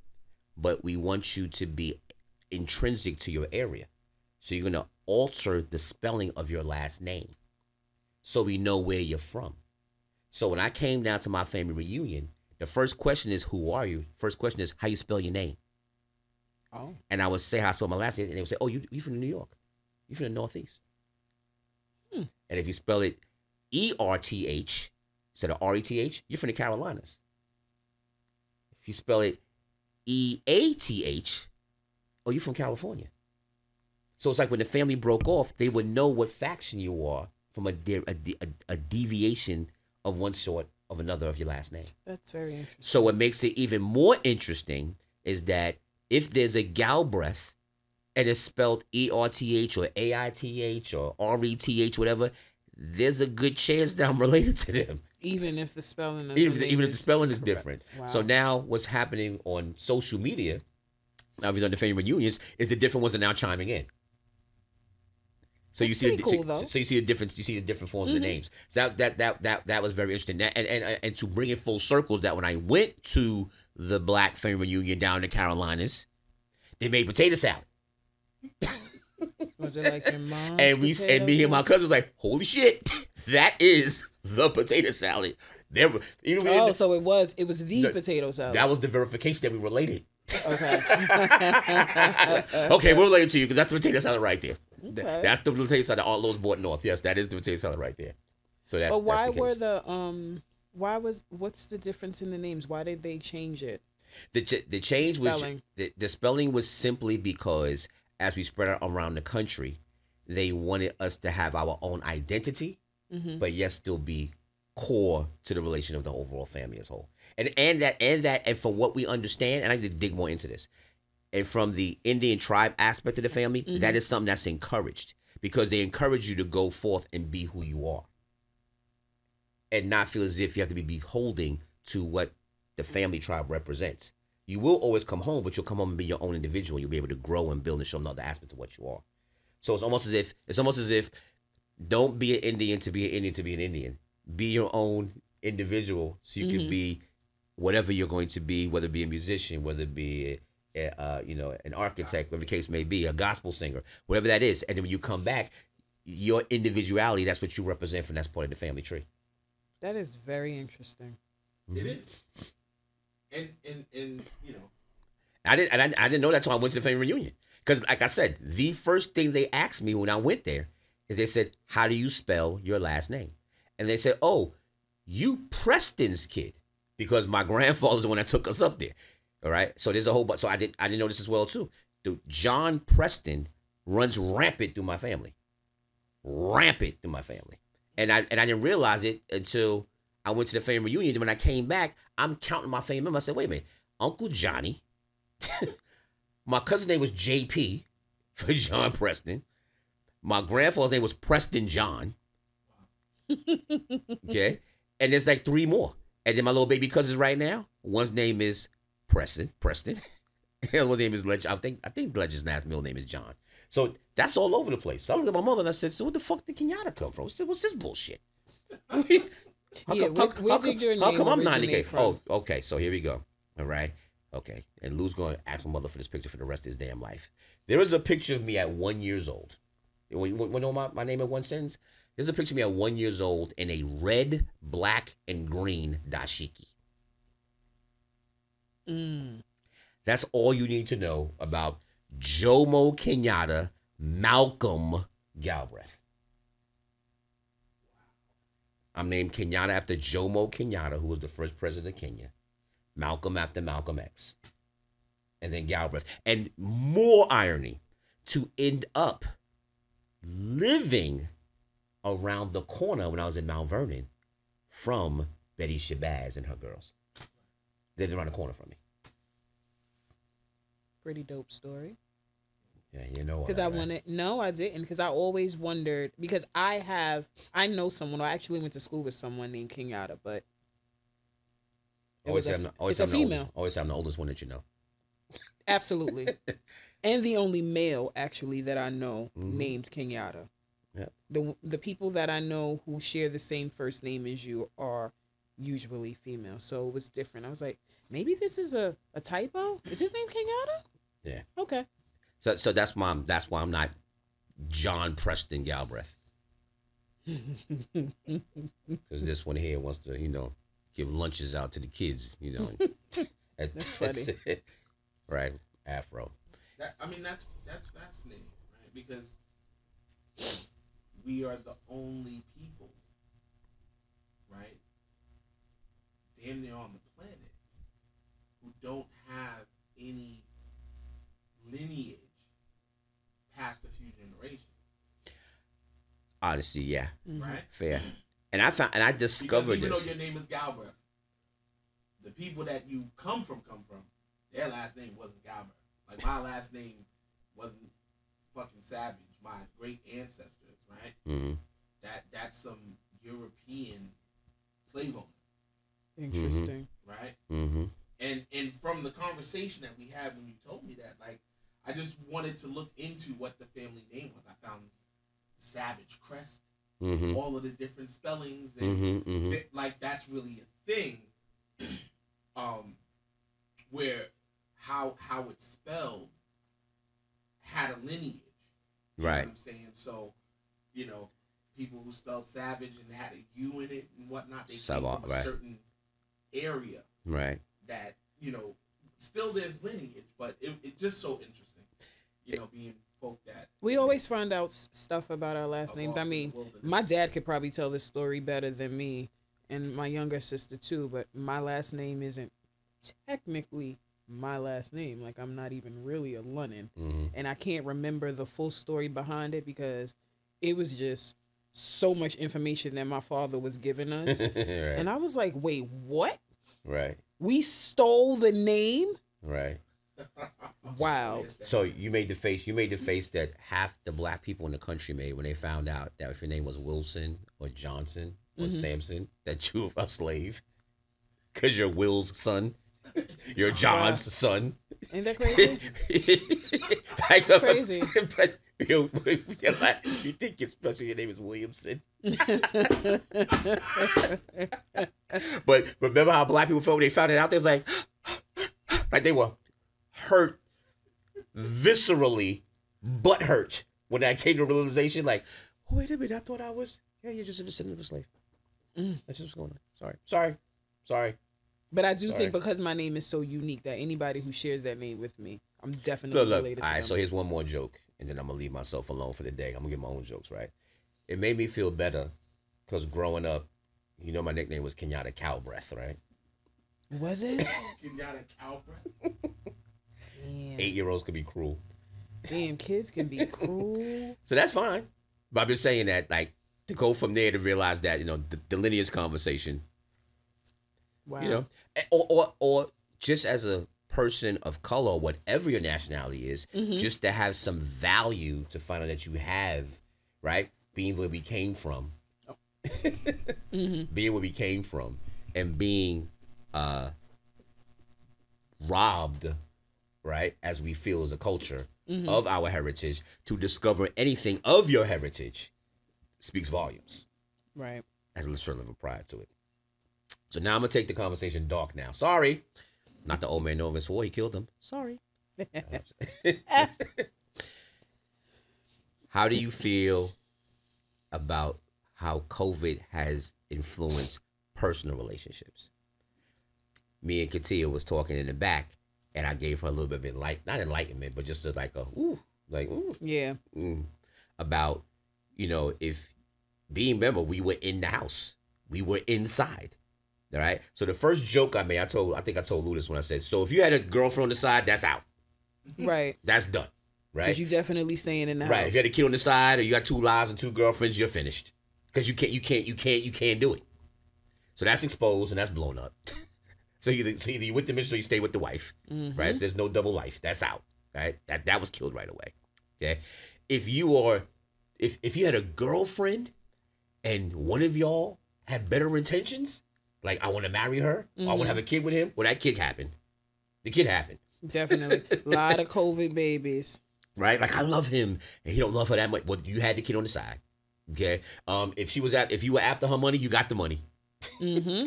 but we want you to be intrinsic to your area. So you're going to alter the spelling of your last name so we know where you're from. So when I came down to my family reunion, the first question is, who are you? First question is, how you spell your name? Oh. And I would say how I spell my last name, and they would say, oh, you from New York. You from the Northeast. And if you spell it E-R-T-H instead of R-E-T-H, you're from the Carolinas. If you spell it E-A-T-H, oh, you're from California. So it's like when the family broke off, they would know what faction you are from a deviation of one sort of another of your last name. That's very interesting. So what makes it even more interesting is that if there's a Galbraith and it's spelled E-R-T-H or A-I-T-H or R-E-T-H, whatever, there's a good chance that I'm related to them. Even if the spelling of even if the spelling is different. Wow. So now what's happening on social media, now we've done the family reunions, is the different ones are now chiming in. So That's you see, cool, though. so you see the difference. You see the different forms of the names. So that was very interesting. And to bring it full circle, that when I went to the Black family reunion down in the Carolinas, they made potato salad. Was it like your mom's? And me and my cousin was like, "Holy shit, that is the potato salad." So it was the potato salad. That was the verification that we related. Okay. Okay, we're related to you because that's the potato salad right there. Okay. That's the potato salad that Aunt Lowe's bought north. Yes, that is the potato salad right there. So that. But why that's the case. what's the difference in the names? Why did they change it? The change was the spelling was simply because as we spread out around the country, they wanted us to have our own identity, but yet still be core to the relation of the overall family as a whole. And from what we understand, and I need to dig more into this, and from the Indian tribe aspect of the family, that is something that's encouraged because they encourage you to go forth and be who you are and not feel as if you have to be beholding to what the family tribe represents. You will always come home, but you'll come home and be your own individual. You'll be able to grow and build and show another aspect of what you are. So it's almost as if don't be an Indian to be an Indian to be an Indian. Be your own individual so you can be whatever you're going to be, whether it be a musician, whether it be an architect, whatever the case may be, a gospel singer, whatever that is. And then when you come back, your individuality, that's what you represent from that's part of the family tree. That is very interesting. It is. And you know, I didn't know that until I went to the family reunion. Because like I said, the first thing they asked me when I went there is they said, "How do you spell your last name?" And they said, "Oh, you Preston's kid," because my grandfather's the one that took us up there. All right, so there's a whole bunch. So I didn't know this as well too. Dude, John Preston runs rampant through my family, and I didn't realize it until I went to the family reunion. And when I came back, I'm counting my family members. I said, "Wait a minute, Uncle Johnny." My cousin's name was JP for John Preston. My grandfather's name was Preston John. Okay, and there's like 3 more. And then my little baby cousins right now, one's name is Preston, and the other name is Ledge. I think Ledge's middle name is John. So that's all over the place. So I looked at my mother and I said, "So what the fuck did Kenyatta come from? What's this bullshit?" Where did your name how come I'm 90K? originate from? Oh, okay. So here we go. All right. Okay, and Lou's going to ask my mother for this picture for the rest of his damn life. There is a picture of me at 1 year old. When you know my name in one sentence? There's a picture of me at 1 year old in a red, black, and green dashiki. That's all you need to know about Jomo Kenyatta Malcolm Galbraith. I'm named Kenyatta after Jomo Kenyatta, who was the first president of Kenya. Malcolm after Malcolm X. And then Galbraith. And more irony, to end up living around the corner when I was in Mount Vernon from Betty Shabazz and her girls. They lived around the corner from me. Pretty dope story. Yeah, you know. Because I wanted, no, I didn't. Because I always wondered, because I know someone, I actually went to school with someone named Kenyatta, but it's a female. Always say I'm the oldest one that you know. Absolutely. And the only male, actually, that I know named Kenyatta. Yeah. The people that I know who share the same first name as you are usually female. So it was different. I was like, maybe this is a typo? Is his name Kenyatta? Yeah. Okay. So that's why I'm not John Preston Galbraith. Because this one here wants to, give lunches out to the kids, That's funny. Right. Afro. That's fascinating, right? Because we are the only people, right, damn near on the planet, who don't have any lineage past a few generations. Honestly, yeah. Right? Fair. And I discovered because even this. though your name is Galbraith, the people that you come from, their last name wasn't Galbraith. Like, my last name wasn't fucking Savage. My great ancestors, right? Mm-hmm. That's some European slave owner. Interesting. Right? Mm-hmm. And from the conversation that we had when you told me that, like, I just wanted to look into what the family name was. I found Savage Crest, all of the different spellings, and like, that's really a thing. Where how it's spelled had a lineage. You know what I'm saying? So, people who spelled Savage and had a U in it and whatnot, they came from a certain area. Right. That, still there's lineage, but it's just so interesting, being folk that... We always find out stuff about our last names. I mean, my dad could probably tell this story better than me, and my younger sister too, but my last name isn't technically my last name. Like, I'm not even really a Lunnon. And I can't remember the full story behind it because it was just so much information that my father was giving us. Right. And I was like, wait, what? Right. We stole the name? Right. Wow. So you made the face that half the black people in the country made when they found out that if your name was Wilson or Johnson or Sampson, that you were a slave. Because you're Will's son. You're John's son. Ain't that crazy? That's crazy. But you think you're special, your name is Williamson. But remember how black people felt when they found it out? They was like they were hurt viscerally, but hurt when that came to realization. Like, oh, wait a minute, I thought I was. Yeah, you're just a descendant of a slave. That's just what's going on. Sorry. But I do think because my name is so unique that anybody who shares that name with me, I'm definitely related to them. All right, so here's one more joke, and then I'm going to leave myself alone for the day. I'm going to get my own jokes, right? It made me feel better because growing up, my nickname was Kenyatta Cowbreath, right? Was it? Kenyatta Cowbreath? Damn. 8-year-olds can be cruel. Damn, kids can be cruel. So that's fine. But I'm just saying that, like, to go from there to realize that, the lineage conversation. Wow. Or just as a person of color, whatever your nationality is, just to have some value to find out that you have, right? Being where we came from. Being where we came from and being robbed, right, as we feel as a culture of our heritage, to discover anything of your heritage speaks volumes. Right. Has a certain level of pride to it. So now I'm going to take the conversation dark now. Sorry. Not the old man no Vince War. He killed him. Sorry. How do you feel about how COVID has influenced personal relationships? Me and Katiya was talking in the back, and I gave her a little bit of not enlightenment, but just Yeah. About, if remember, we were in the house, we were inside. All right. So the first joke I made, I think I told Lou this when I said, so if you had a girlfriend on the side, that's out. Right. That's done. Right. Because you definitely staying in the house. Right. If you had a kid on the side, or you got 2 lives and 2 girlfriends, you're finished. Because you can't do it. So that's exposed and that's blown up. So either you're with the mission or you stay with the wife. Mm-hmm. Right. So there's no double life. That's out. Right. That was killed right away. Okay. If you had a girlfriend and one of y'all had better intentions, like I want to marry her, or I want to have a kid with him, well, that kid happened. The kid happened. Definitely. A lot of COVID babies. Right? Like I love him and he don't love her that much. Well, you had the kid on the side. Okay. If you were after her money, you got the money. Mm-hmm.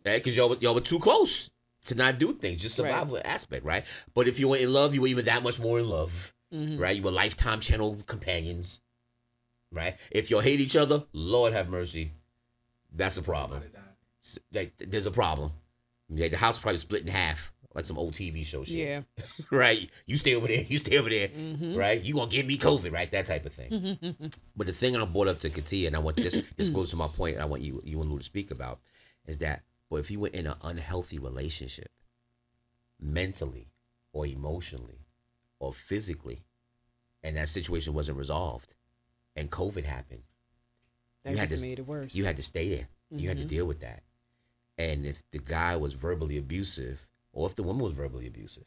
Right? Because y'all were too close to not do things, just survival aspect, right? But if you were in love, you were even that much more in love. Mm-hmm. Right? You were Lifetime channel companions. Right? If y'all hate each other, Lord have mercy. That's a problem. There's a problem. Yeah, the house probably split in half, like some old TV show shit. Yeah. Right? You stay over there. You stay over there. Mm-hmm. Right? You gonna give me COVID, right? That type of thing. But the thing I brought up to Katiya, and I want this goes to my point, and I want you and Lou to speak about, is that, well, if you were in an unhealthy relationship, mentally or emotionally or physically, and that situation wasn't resolved, and COVID happened, that just made it worse. You had to stay there. Mm-hmm. You had to deal with that. And if the guy was verbally abusive, or if the woman was verbally abusive,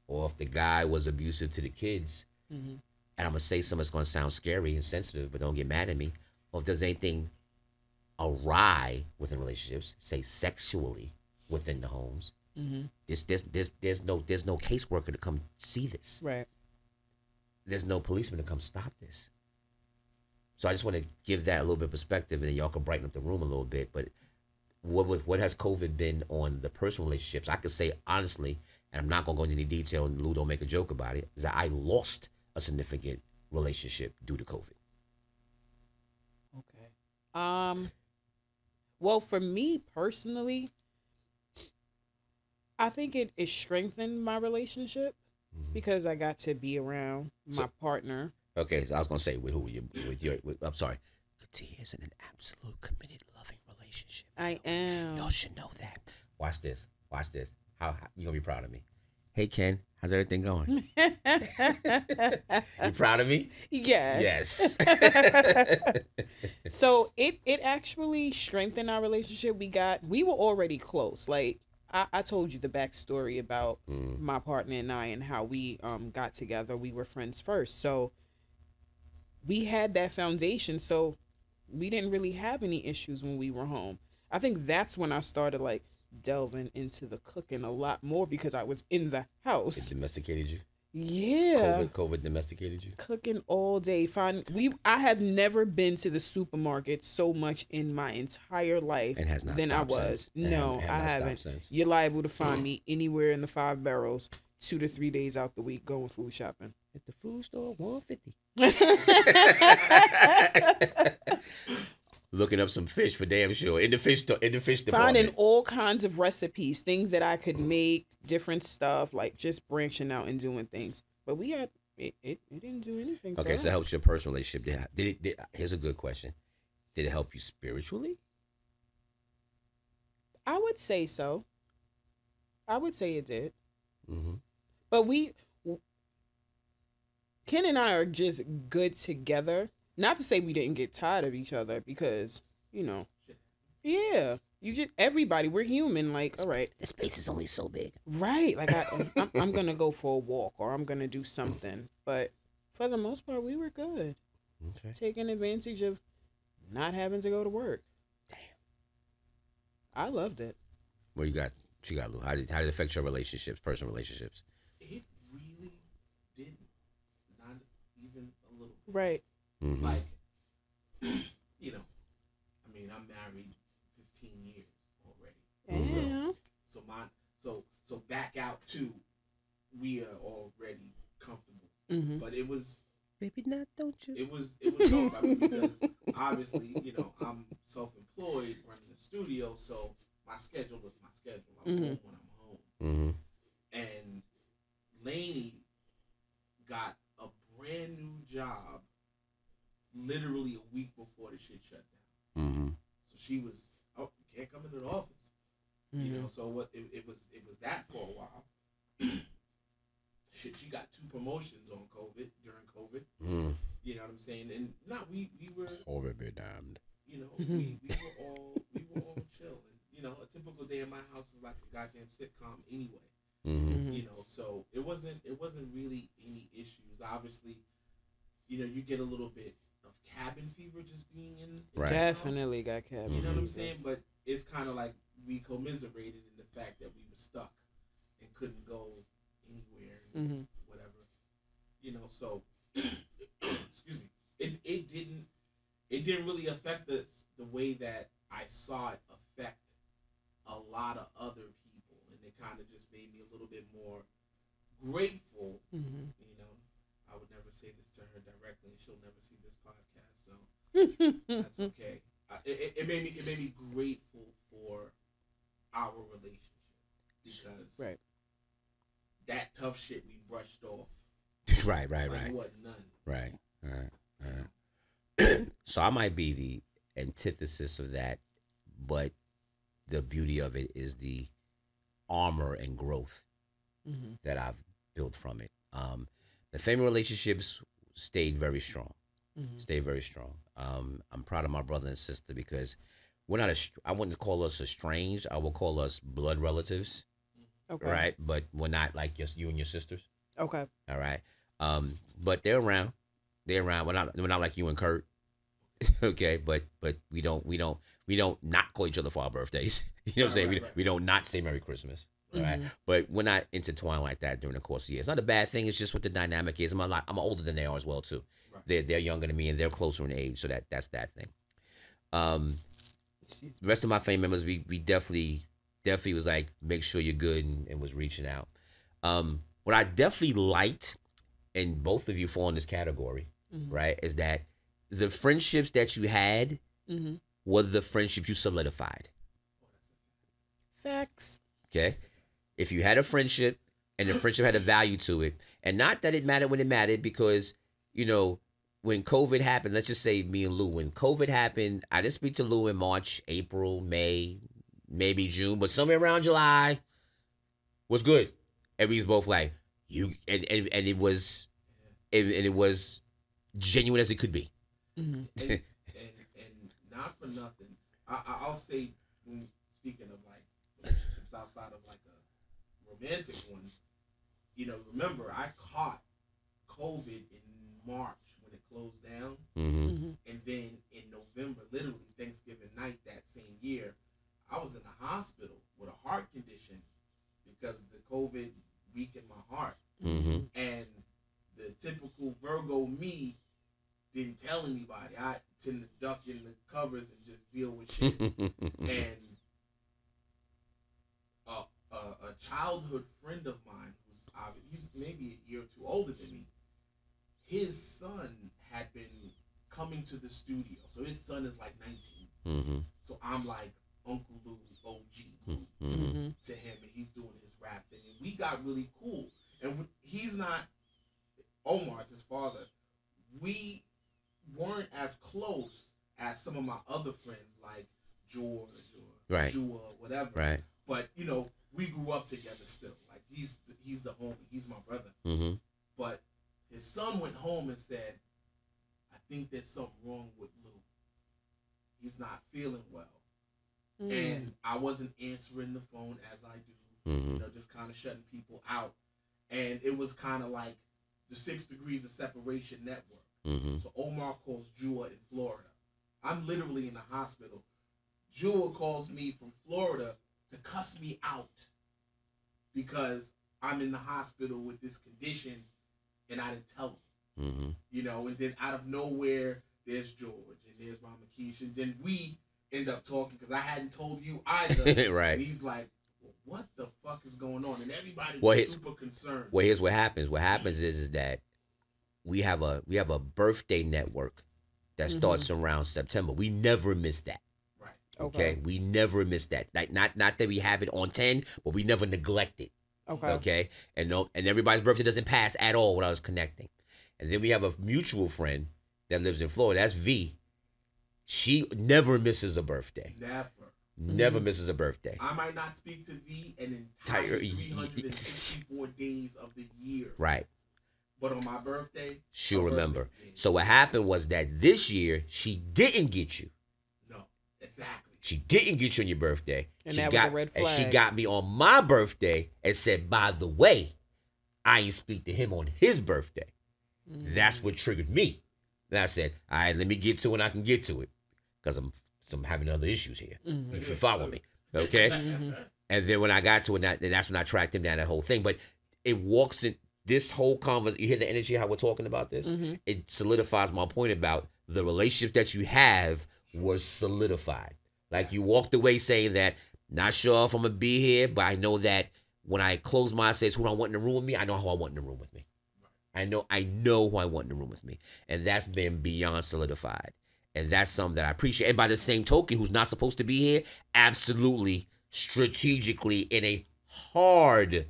or if the guy was abusive to the kids, and I'm going to say something that's going to sound scary and sensitive, but don't get mad at me, or if there's anything awry within relationships, say sexually within the homes, there's no caseworker to come see this. Right. There's no policeman to come stop this. So I just want to give that a little bit of perspective, and then y'all can brighten up the room a little bit. But what has COVID been on the personal relationships? I could say honestly, and I'm not going to go into any detail, and Lou don't make a joke about it, is that I lost a significant relationship due to COVID. Okay. Well, for me personally, I think it strengthened my relationship because I got to be around my partner. Okay, so I was gonna say with I'm sorry, Katiya is in an absolute committed, loving relationship. I am. Y'all should know that. Watch this. How you gonna be proud of me? Hey Ken, how's everything going? You proud of me? Yes. Yes. So it actually strengthened our relationship. We were already close. Like I told you the backstory about my partner and I and how we got together. We were friends first, so we had that foundation. So we didn't really have any issues when we were home. I think that's when I started like delving into the cooking a lot more because I was in the house. It domesticated you? Yeah. COVID domesticated you? Cooking all day. I have never been to the supermarket so much in my entire life than I was. No, I haven't. You're liable to find me anywhere in the 5 Barrels 2 to 3 days out the week going food shopping. At the food store, $150. Looking up some fish for damn sure in the fish department. Finding all kinds of recipes, things that I could make, different stuff, like just branching out and doing things. But we had it didn't do anything. Okay, so that helps your personal relationship. Here's a good question. Did it help you spiritually? I would say so. I would say it did. Mm-hmm. But Ken and I are just good together. Not to say we didn't get tired of each other because, yeah, everybody, we're human. Like, all right. The space is only so big. Right. Like, I'm going to go for a walk or I'm going to do something. But for the most part, we were good. Okay. Taking advantage of not having to go to work. Damn. I loved it. What you got, Lou? How did it affect your relationships, personal relationships? It really didn't. Not even a little. Right. Mm-hmm. Like, I'm married 15 years already. Yeah. So So back out to we are already comfortable. Mm-hmm. But it was Baby, not don't you? it was dope. I mean, because obviously, I'm self-employed running a studio, so my schedule is my schedule. I'm Mhm. home when I'm home. Mm-hmm. And Lainey got a brand new job literally a week before the shit shut down. Mm-hmm. So she was, oh, you can't come into the office. Mm-hmm. So what it was that for a while. Shit, she got 2 promotions on COVID during COVID. Mm. You know what I'm saying? And we were Over be damned. we were all chill. And a typical day in my house is like a goddamn sitcom anyway. Mm-hmm. So it wasn't really any issues. Obviously, you get a little bit of cabin fever just being in Right. the house. Definitely got cabin. You know what I'm fever. saying? But it's kind of like we commiserated in the fact that we were stuck and couldn't go anywhere, Mm-hmm. whatever. So excuse me. It didn't really affect us the way that I saw it affect a lot of other people, and it kind of just made me a little bit more grateful. Mm-hmm. I would never say this to her directly, and she'll never see this podcast, so that's okay. It made me grateful for our relationship because Right. that tough shit we brushed off. Right. Like what none. Right. So I might be the antithesis of that, but the beauty of it is the armor and growth Mm-hmm. that I've built from it. The family relationships stayed very strong. Mm-hmm. Stayed very strong. I'm proud of my brother and sister because we're not I wouldn't call us estranged. I would call us blood relatives, Okay. right? But we're not like just you and your sisters. Okay. All right. But they're around. They're around. We're not like you and Kurt. Okay, but we don't not call each other for our birthdays. You know what I'm saying? Right. We don't not say Merry Christmas. All right. Mhm. But we're not intertwined like that during the course of the year. It's not a bad thing. It's just what the dynamic is. I'm older than they are as well too. Right. They're younger than me and they're closer in age, so that's that thing. Excuse The rest of my family members, we definitely was like, make sure you're good and was reaching out. What I definitely liked, and both of you fall in this category, Mhm. right, is that the friendships that you had Mm-hmm. were the friendships you solidified. Facts. Okay? If you had a friendship and the friendship had a value to it, and not that it mattered when it mattered, because, when COVID happened, let's just say me and Lou, when COVID happened, I didn't speak to Lou in March, April, May, maybe June, but somewhere around July was good. And we was both like, and it was genuine as it could be. Mm-hmm. and not for nothing, I'll say, when speaking of like relationships outside of like a romantic one, remember I caught COVID in March when it closed down, Mm-hmm. Mm-hmm. and then in November, literally Thanksgiving night that same year, I was in the hospital with a heart condition because the COVID weakened my heart, Mm-hmm. and the typical Virgo me didn't tell anybody. I tend to duck in the covers and just deal with shit. And a childhood friend of mine, he's maybe a year or two older than me, his son had been coming to the studio. So his son is like 19. Mm-hmm. So I'm like Uncle Lou, OG Mm-hmm. to him, and he's doing his rap thing. And we got really cool. And he's not, Omar's his father. We weren't as close as some of my other friends like George or Right. Jua or whatever. Right. But we grew up together still. Like he's the homie. He's my brother. Mm-hmm. But his son went home and said, "I think there's something wrong with Lou. He's not feeling well." Mm-hmm. And I wasn't answering the phone as I do. Mm-hmm. Just kind of shutting people out. And it was kind of like the 6 degrees of separation network. Mm-hmm. So Omar calls Jua in Florida. I'm literally in the hospital. Jua calls me from Florida to cuss me out because I'm in the hospital with this condition and I didn't tell him. Mm-hmm. And then out of nowhere, there's George and there's Mama Keisha. And then we end up talking because I hadn't told you either. Right. And he's like, what the fuck is going on? And everybody Well, was super concerned. Well, here's what happens. What happens is that we have a birthday network that starts around September. We never miss that. Right. Okay. We never miss that. Like not that we have it on 10, but we never neglect it. Okay. And everybody's birthday doesn't pass at all when I was connecting. And then we have a mutual friend that lives in Florida. That's V. She never misses a birthday. Never misses a birthday. I might not speak to V an entire 364 days of the year. Right. But on my birthday, she'll remember. So what happened was that this year she didn't get you. No, exactly. She didn't get you on your birthday. And that was a red flag. And she got me on my birthday and said, by the way, I ain't speak to him on his birthday. That's what triggered me. And I said, all right, let me get to it when I can get to it. Because I'm having other issues here. If you follow me. Okay? And then when I got to it, that's when I tracked him down, that whole thing. But it walks in this whole conversation. You hear the energy, how we're talking about this? It solidifies my point about the relationships that you have was solidified. Like you walked away saying that, not sure if I'm going to be here, but I know that when I close my eyes, says who I want in the room with me, I know who I want in the room with me. I know who I want in the room with me. And that's been beyond solidified. And that's something that I appreciate. And by the same token, who's not supposed to be here, absolutely, strategically, in a hard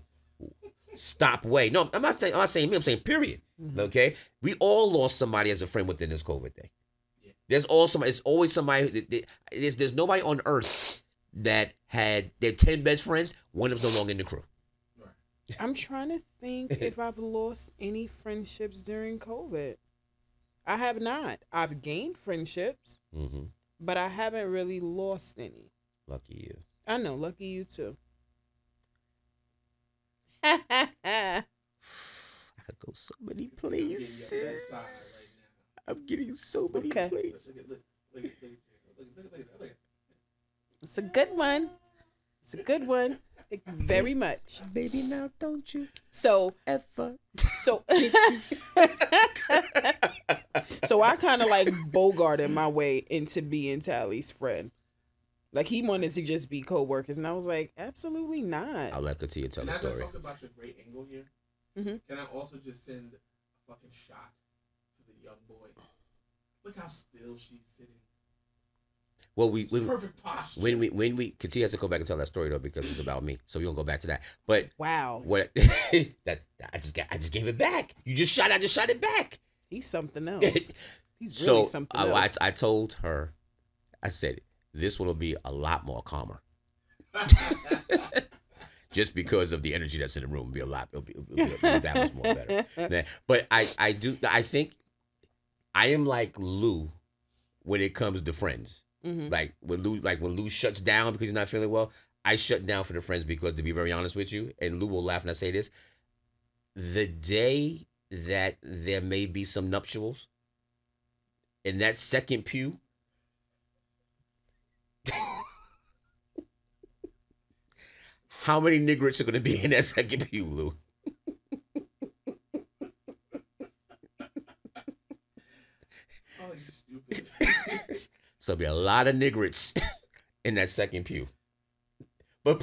stop way. No, I'm not saying me, I'm saying period. Okay? We all lost somebody as a friend within this COVID thing. There's always somebody, there's nobody on earth that had their 10 best friends, one of them's no longer in the crew. I'm trying to think if I've lost any friendships during COVID. I have not. I've gained friendships, but I haven't really lost any. Lucky you. I know. Lucky you too. I could go so many places. I'm getting so many places. It's a good one. It's a good one. Very much. Baby, now don't you so ever. So so I kind of like bogarted my way into being Tally's friend. Like he wanted to just be co-workers, and I was like, absolutely not. I'll let Katiya tell the story. Can I talk about your great angle here? Can I also just send a fucking shot to the young boy? Look how still she's sitting. Well, perfect posture. when we Katiya has to go back and tell that story though because it's about me, so we don't go back to that. But wow, what that I just gave it back. You just shot. I just shot it back. He's something else. He's really something else. I told her, I said this one will be a lot more calmer. Just because of the energy that's in the room, it'll be that much more better. But I think I am like Lou when it comes to friends. Like when Lou shuts down because he's not feeling well, I shut down for the friends because, to be very honest with you, and Lou will laugh when I say this, the day that there may be some nuptials in that second pew, how many niggers are going to be in that second pew, Lou? Oh, stupid. So there'll be a lot of niggers in that second pew. But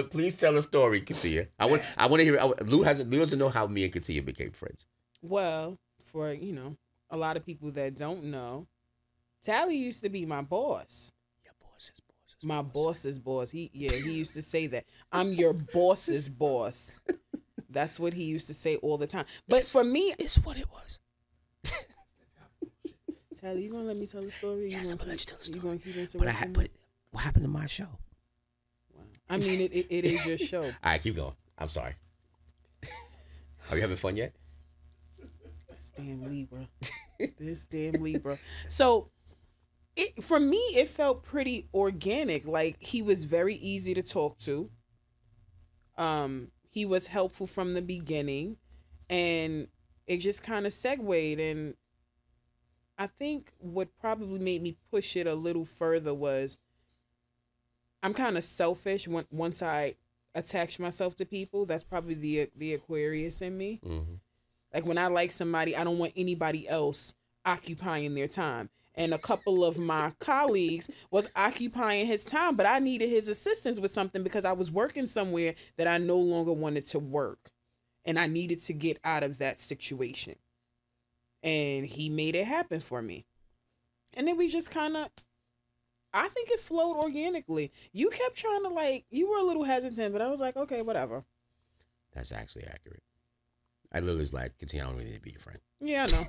please tell a story, Katiya. I want to hear. Lou doesn't know how me and Katiya became friends. Well, for a lot of people that don't know, Tally used to be my boss. Your boss's boss. My boss's boss. He used to say that. I'm your boss's boss. That's what he used to say all the time. But for me, it's what it was. Tally, you gonna let me tell the story? Yes, I'm gonna let you tell the story. You gonna keep interrupting but what happened to my show? Wow. I mean, it is your show. All right, keep going. I'm sorry. Are you having fun yet? This damn Libra. So, for me, it felt pretty organic. Like he was very easy to talk to. He was helpful from the beginning, and it just kind of segued. And I think what probably made me push it a little further was I'm kind of selfish once I attach myself to people. That's probably the Aquarius in me. Like when I like somebody, I don't want anybody else occupying their time. and a couple of my colleagues was occupying his time, but I needed his assistance with something because I was working somewhere that I no longer wanted to work, and I needed to get out of that situation. And he made it happen for me. And then we just kind of, I think it flowed organically. You kept trying to, like, you were a little hesitant, but I was like, okay, whatever. That's actually accurate. I literally was like, Katiya, I don't really need to be your friend. Yeah, I know.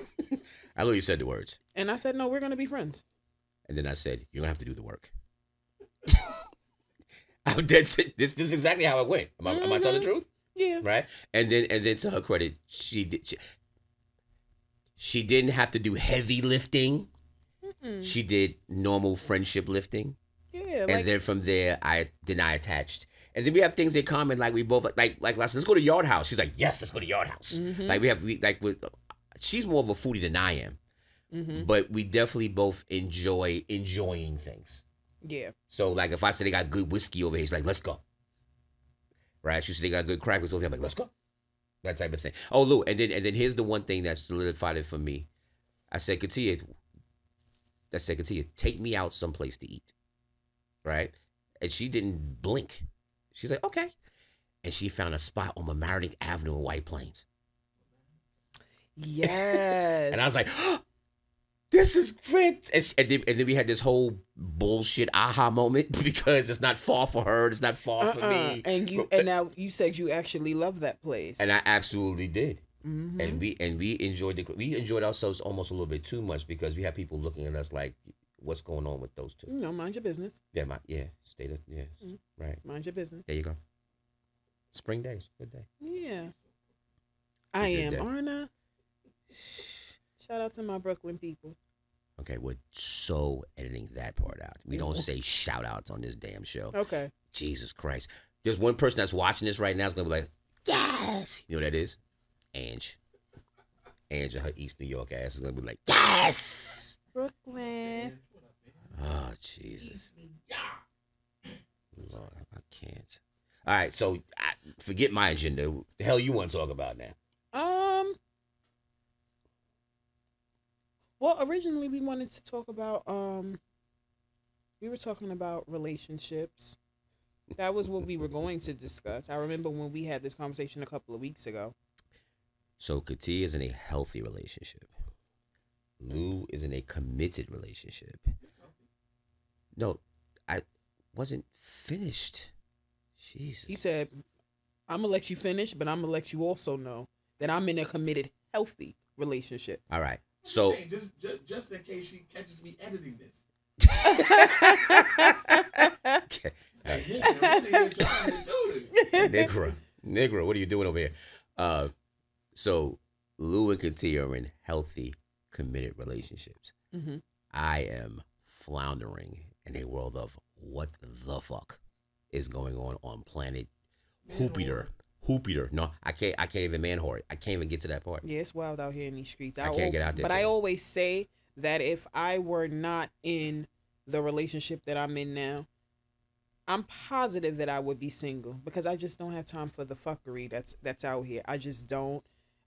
I literally said the words. And I said, no, we're going to be friends. And then I said, you're going to have to do the work. I'm dead. This is exactly how it went. Am I telling the truth? Yeah. Right? And then to her credit, she didn't have to do heavy lifting. She did normal friendship lifting. Yeah. And then from there, I attached. And then we have things in common, like we both like let's go to Yard House. She's like, yes, let's go to Yard House. Like she's more of a foodie than I am, but we definitely both enjoying things. Yeah. So like if I say they got good whiskey over here, she's like, let's go. Right? She said they got good crackers over here. I'm like, let's go. That type of thing. Oh, Lou, and then here's the one thing that solidified it for me. I said, Katiya, take me out someplace to eat. Right? And she didn't blink. She's like, okay. And she found a spot on Mamaroneck Avenue in White Plains. Yes. And I was like, oh, this is great. And then we had this whole bullshit aha moment because it's not far for her. It's not far for me. And now you said you actually love that place. And I absolutely did. And we enjoyed ourselves almost a little bit too much because we had people looking at us like, what's going on with those two? You know, mind your business. Right. Mind your business. There you go. Spring days, good day. Yeah. a I good am, day. aren't I? Shout out to my Brooklyn people. Okay, we're so editing that part out. We don't say shout outs on this damn show. Okay. Jesus Christ. There's one person that's watching this right now is going to be like, yes. You know what that is? Ange and her East New York ass is going to be like, yes. Brooklyn. Oh, Jesus. Lord, I can't. All right, so forget my agenda. The hell you want to talk about now? Well, originally we wanted to talk about we were talking about relationships. That was what we were going to discuss. I remember when we had this conversation a couple of weeks ago. So Katiya is in a healthy relationship. Lou is in a committed relationship. No, I wasn't finished. Jesus. He said, I'm going to let you finish, but I'm going to let you also know that I'm in a committed, healthy relationship. All right. So saying, just in case she catches me editing this. Okay. Negro. Negro, what are you doing over here? So Lou and Katiya are in healthy, committed relationships. Mm-hmm. I am floundering in a world of what the fuck is going on planet Jupiter. Jupiter. No, I can't even man-whore it. I can't even get to that part. Yeah, it's wild out here in these streets. I can't get out there. But I always say that if I were not in the relationship that I'm in now, I'm positive that I would be single because I just don't have time for the fuckery that's out here. I just don't.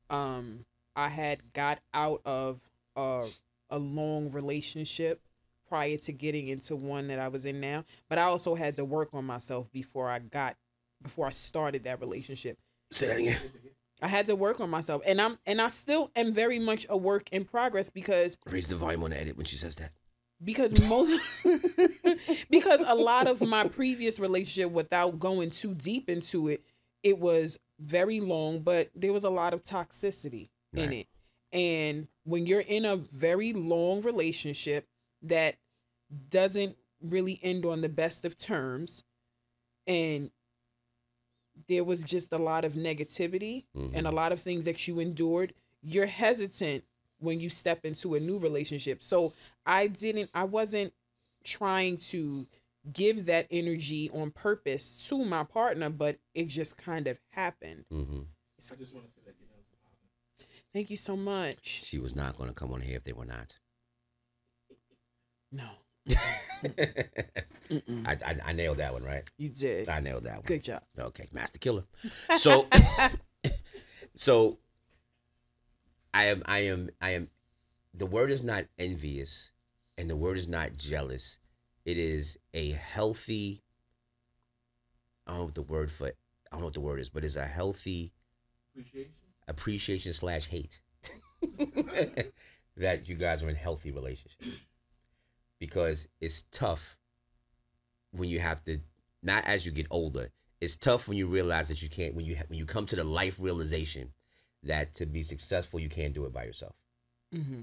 I had got out of a long relationship prior to getting into one that I was in now, but I also had to work on myself before I started that relationship. Say that again. I had to work on myself, and I still am very much a work in progress because Raise the volume on the edit when she says that. because a lot of my previous relationship, without going too deep into it, it was very long, but there was a lot of toxicity in it. And when you're in a very long relationship that doesn't really end on the best of terms, and there was just a lot of negativity and a lot of things that you endured, you're hesitant when you step into a new relationship. So I wasn't trying to give that energy on purpose to my partner, but it just kind of happened. Mm-hmm. I just want to say that you know. Thank you so much. She was not going to come on here if they were not. No. I nailed that one, right? You did. I nailed that one. Good job. Okay, master killer. So, I am. The word is not envious, and the word is not jealous. It is a healthy. I don't know what the word for. I don't know what the word is, but it's a healthy appreciation / hate that you guys are in healthy relationship, because it's tough when you have to, not as you get older. It's tough when you realize that you can't, when you come to the life realization that to be successful you can't do it by yourself. Mm-hmm.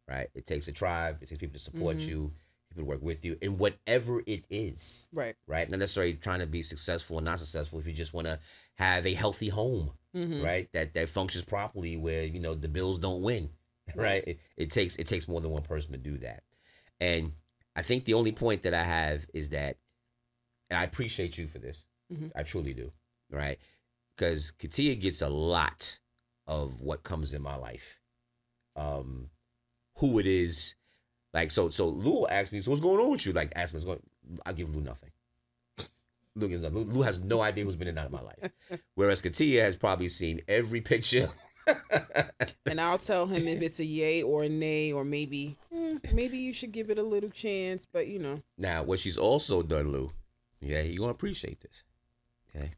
Right? It takes a tribe. It takes people to support you, people to work with you in whatever it is. Right. Right? Not necessarily trying to be successful or not successful. If you just want to have a healthy home, right? That functions properly, where the bills don't win. Right? It takes more than one person to do that. And I think the only point that I have is that, and I appreciate you for this. I truly do. Right? Because Katiya gets a lot of what comes in my life. Who it is, like so Lou asked me, so what's going on with you? Like, ask me what's going. I give Lou nothing. Lou has no idea who's been in and out of my life. Whereas Katiya has probably seen every picture. And I'll tell him if it's a yay or a nay, or maybe you should give it a little chance, but Now, what she's also done, Lou, you're gonna appreciate this. Okay,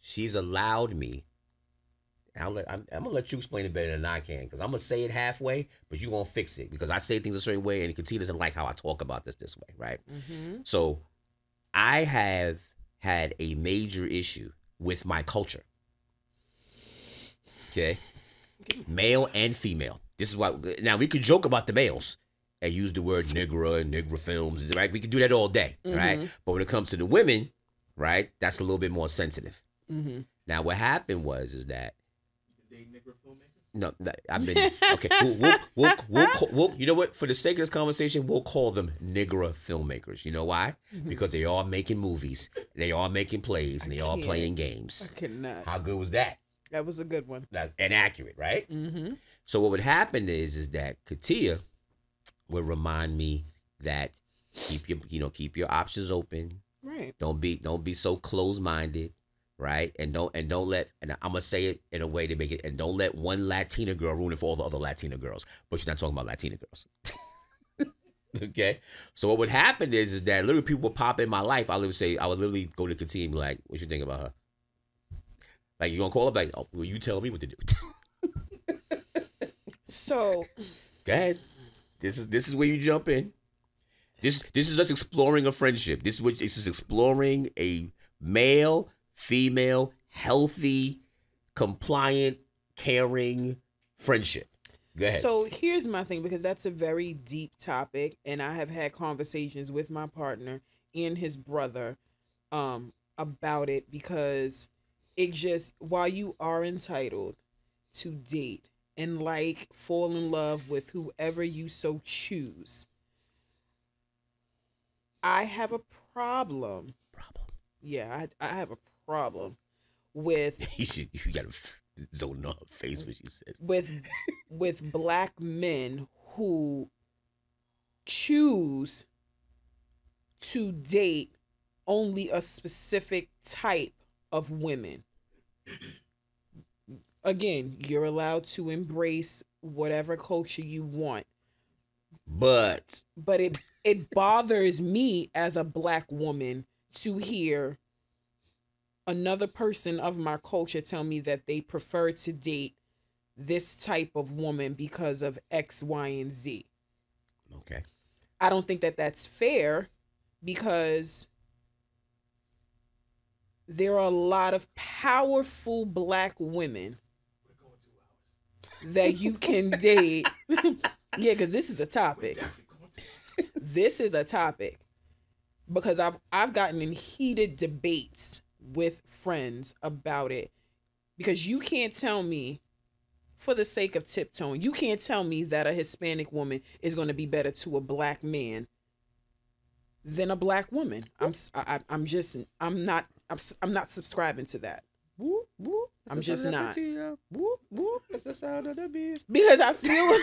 she's allowed me. I'm gonna let you explain it better than I can, because I'm gonna say it halfway, but you're gonna fix it, because I say things a certain way and Katiya doesn't like how I talk about this way, right? So I have had a major issue with my culture. Okay, male and female. This is why. Now we could joke about the males and use the word nigger and nigger films, right? We could do that all day, right? But when it comes to the women, right, that's a little bit more sensitive. Now what happened is that. No, I've been okay. We'll you know what? For the sake of this conversation, we'll call them nigger filmmakers. You know why? Because they are making movies, they are making plays, and they are playing games. I cannot. How good was that? That was a good one. And accurate, right? So what would happen is that Katiya would remind me that keep your options open. Right. Don't be so close-minded. Right, and don't let, and I'm gonna say it in a way to make it, and don't let one Latina girl ruin it for all the other Latina girls. But she's not talking about Latina girls. Okay, so what would happen is that literally people would pop in my life. I would literally go to Katiya and be like, "What you think about her?" Like, you gonna call up like, "Oh, well, you tell me what to do." So, go ahead. This is where you jump in. This is us exploring a friendship. This is exploring a male. Female, healthy, compliant, caring friendship. Go ahead. So here's my thing, because that's a very deep topic, and I have had conversations with my partner and his brother about it, because it just, while you are entitled to date and fall in love with whoever you so choose, I have a problem. Yeah, I have a problem with you gotta zone on her face when she says with black men who choose to date only a specific type of women. Again, you're allowed to embrace whatever culture you want, but it bothers me as a black woman to hear another person of my culture tell me that they prefer to date this type of woman because of X, Y, and Z. Okay. I don't think that that's fair, because there are a lot of powerful black women that you can date. Yeah, because this is a topic. This is a topic. Because I've gotten in heated debates with friends about it. Because you can't tell me, for the sake of tiptoeing, you can't tell me that a Hispanic woman is going to be better to a black man than a black woman. I'm not subscribing to that. Whoop, whoop. I'm just not. Whoop, whoop. That's the sound of the beast. Because I feel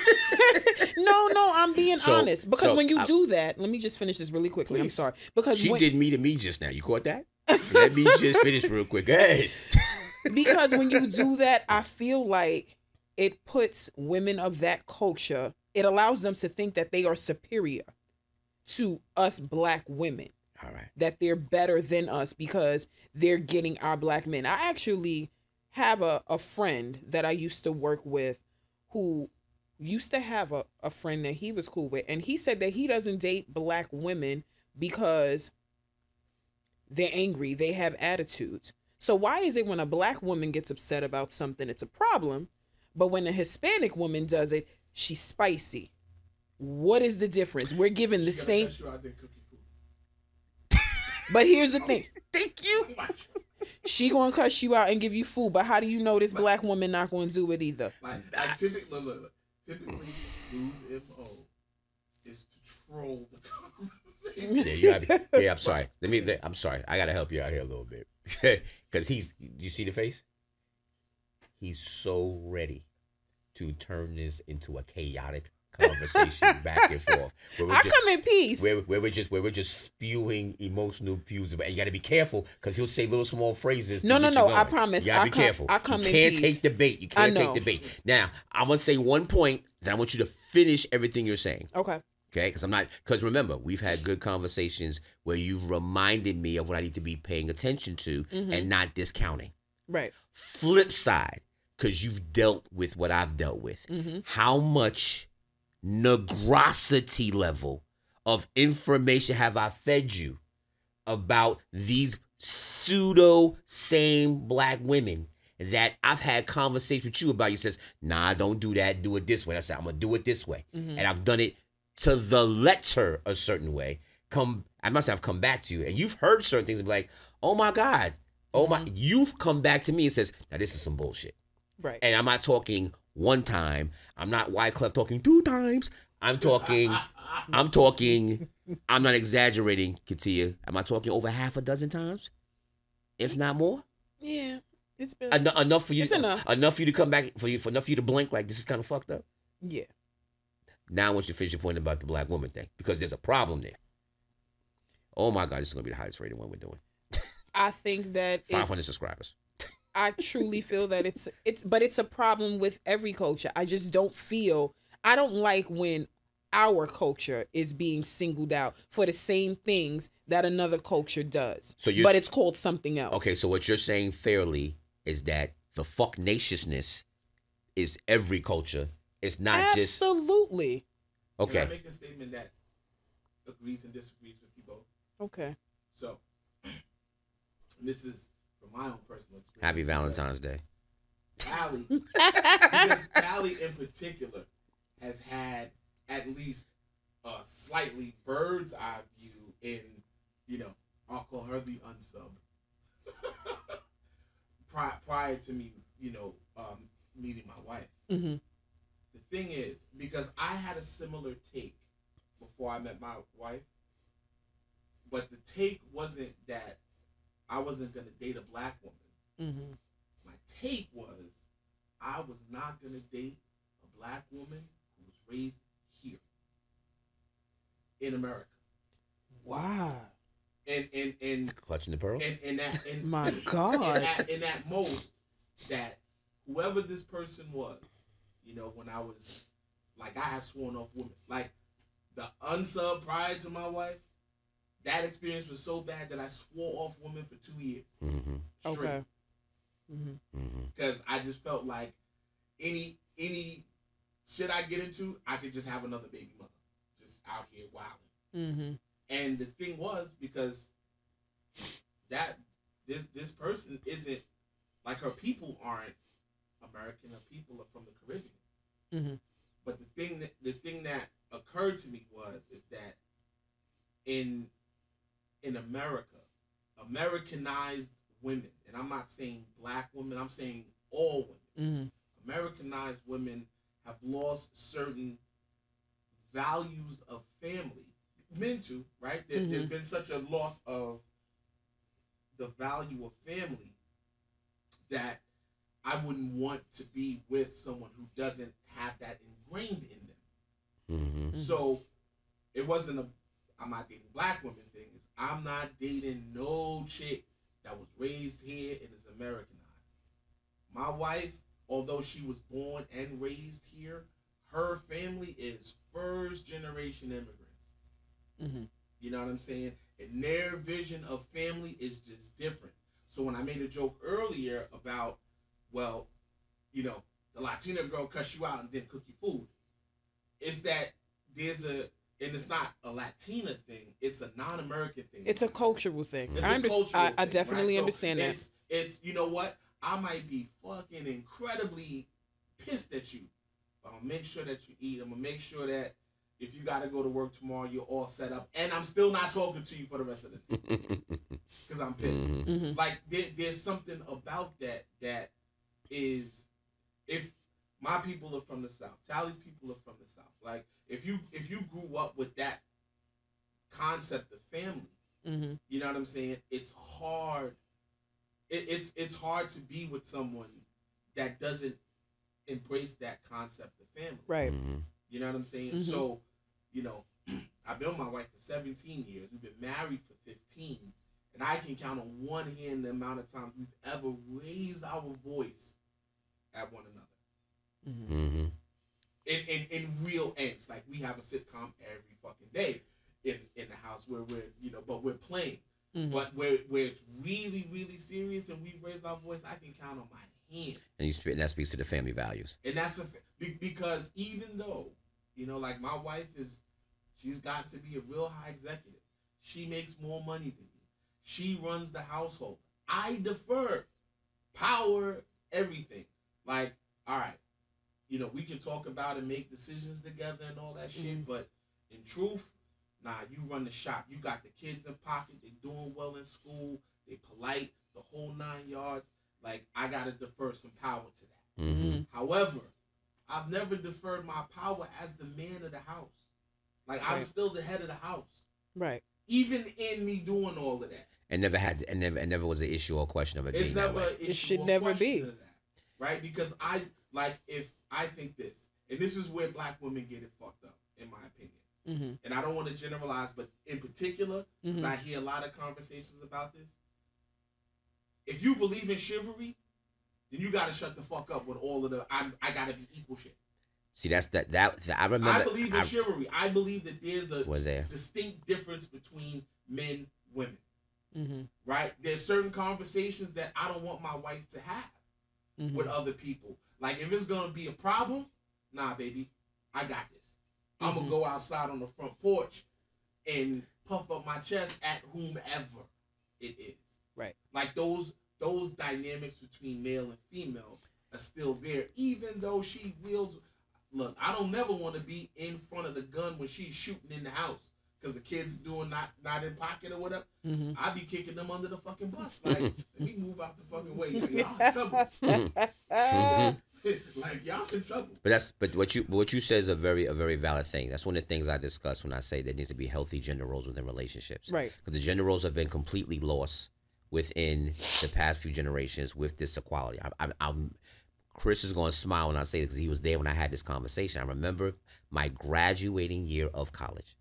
no, I'm being honest. Because when you do that, let me just finish this really quickly. Please. I'm sorry. Because she did me to me just now. You caught that? Let me just finish real quick. Hey. Because when you do that, I feel like it puts women of that culture, it allows them to think that they are superior. to us black women. All right. That they're better than us because they're getting our black men. I actually have a friend that I used to work with who used to have a friend that he was cool with. And he said that he doesn't date black women because they're angry. They have attitudes. So why is it when a black woman gets upset about something, it's a problem? But when a Hispanic woman does it, she's spicy. What is the difference? We're given the same. But here's the thing. Thank you. She gonna cuss you out and give you food, but how do you know this black woman not gonna do it either? Like typically, typically, Lou's MO is to troll the conversation. Yeah, I'm sorry. I'm sorry. I gotta help you out here a little bit, because you see the face? He's so ready to turn this into a chaotic conversation back and forth. Come in peace. Where we're just spewing emotional views, and you got to be careful because he'll say little small phrases. No. I promise. You got to be careful. I come you in can't peace. take the bait. You can't take the bait. Now I'm gonna say one point, then I want you to finish everything you're saying. Okay. Okay, because remember, we've had good conversations where you've reminded me of what I need to be paying attention to and not discounting. Right. Flip side, because you've dealt with what I've dealt with. How much negrosity level of information have I fed you about these pseudo same black women that I've had conversations with you about? You says, nah, don't do that. Do it this way. I said, I'm going to do it this way. And I've done it to the letter a certain way. I must have come back to you, and you've heard certain things and be like, oh my God. Oh my, you've come back to me and says, now this is some bullshit. Right. And I'm not talking one time. I'm not Wyclef talking 2 times. I'm not exaggerating, Katiya. Am I talking over half a dozen times? If not more? Yeah. It's been enough for you. It's enough. Enough for you to come back, enough for you to blink like this is kind of fucked up? Yeah. Now I want you to finish your point about the black woman thing, because there's a problem there. Oh my God, this is going to be the highest rated one we're doing. I think that 500 subscribers. I truly feel that it's a problem with every culture. I just don't I don't like when our culture is being singled out for the same things that another culture does. But it's called something else. Okay, so what you're saying fairly is that the fucknaciousness is every culture. It's not just... Absolutely. Okay. Can I make a statement that agrees and disagrees with you both? Okay. So, this is from my own personal experience. Happy Valentine's Day. Callie, because Callie in particular has had at least a slightly bird's eye view in, I'll call her the unsub. Prior to me, meeting my wife. Mm-hmm. The thing is, because I had a similar take before I met my wife, but the take wasn't that I wasn't going to date a black woman. Mm-hmm. My take was I was not going to date a black woman who was raised here in America. Wow. And clutching the pearl. My God. In that most that whoever this person was, when I was like, I had sworn off women, like the unsub prior to my wife. That experience was so bad that I swore off women for 2 years. Mm-hmm. Straight. Okay. Mm-hmm. Because I just felt like any shit I get into, I could just have another baby mother, just out here wilding. Mm-hmm. And the thing was, because that this person isn't like, her people aren't American. Her people are from the Caribbean. Mm-hmm. But the thing that occurred to me is that in America, Americanized women, and I'm not saying black women, I'm saying all women. Mm-hmm. Americanized women have lost certain values of family. Men too, right? There's been such a loss of the value of family that I wouldn't want to be with someone who doesn't have that ingrained in them. Mm-hmm. So it wasn't I'm not dating black women thing. I'm not dating no chick that was raised here and is Americanized. My wife, although she was born and raised here, her family is first generation immigrants. You know what I'm saying? And their vision of family is just different. So when I made a joke earlier about, well, you know, the Latina girl cuss you out and then cook you food, is that there's a, and it's not a Latina thing, it's a non-American thing. It's a cultural thing. It's I definitely understand that. It's, you know what? I might be fucking incredibly pissed at you, but I'm gonna make sure that you eat. I'm gonna make sure that if you gotta go to work tomorrow, you're all set up, and I'm still not talking to you for the rest of the day because I'm pissed. Like there's something about that is, if my people are from the South, Tally's people are from the South. Like if you grew up with that concept of family, you know what I'm saying? It's hard. It's hard to be with someone that doesn't embrace that concept of family. Right. You know what I'm saying? So, you know, I've been with my wife for 17 years. We've been married for 15. And I can count on one hand the amount of times we've ever raised our voice at one another. In real angst. Like, we have a sitcom every fucking day in the house where we're, you know, but we're playing. But where it's really, really serious and we've raised our voice, I can count on my hand. And that speaks to the family values. And that's because even though, you know, like my wife she's gotten to be a real high executive. She makes more money than me. She runs the household. I defer, power, everything. Like, all right, you know, we can talk about and make decisions together and all that shit, but in truth, nah, you run the shop. You got the kids in pocket. They doing well in school. They polite, the whole 9 yards. Like, I got to defer some power to that. However, I've never deferred my power as the man of the house. Like, I'm still the head of the house. Right. Even in me doing all of that. And never was an issue or question of it being that way. It should never be. That, right? Because if I think this, and this is where black women get it fucked up, in my opinion. And I don't want to generalize, but in particular, because I hear a lot of conversations about this. If you believe in chivalry, then you got to shut the fuck up with all of the I got to be equal shit. See, that's that I remember. I believe in chivalry. I believe that there's a there? distinct difference between men, women. Right? There's certain conversations that I don't want my wife to have with other people. Like, if it's going to be a problem, nah, baby, I got this. I'm going to go outside on the front porch and puff up my chest at whomever it is. Right. Like, those dynamics between male and female are still there, even though she wields. Look, I don't never want to be in front of the gun when she's shooting in the house because the kid's doing not in pocket or whatever. I be kicking them under the fucking bus. Like, let me move out the fucking way. Y'all in trouble. Like, y'all in trouble. But what you said is a very valid thing. That's one of the things I discuss when I say there needs to be healthy gender roles within relationships. Right. Because the gender roles have been completely lost within the past few generations with this equality. I'm Chris is going to smile when I say this because he was there when I had this conversation. I remember my graduating year of college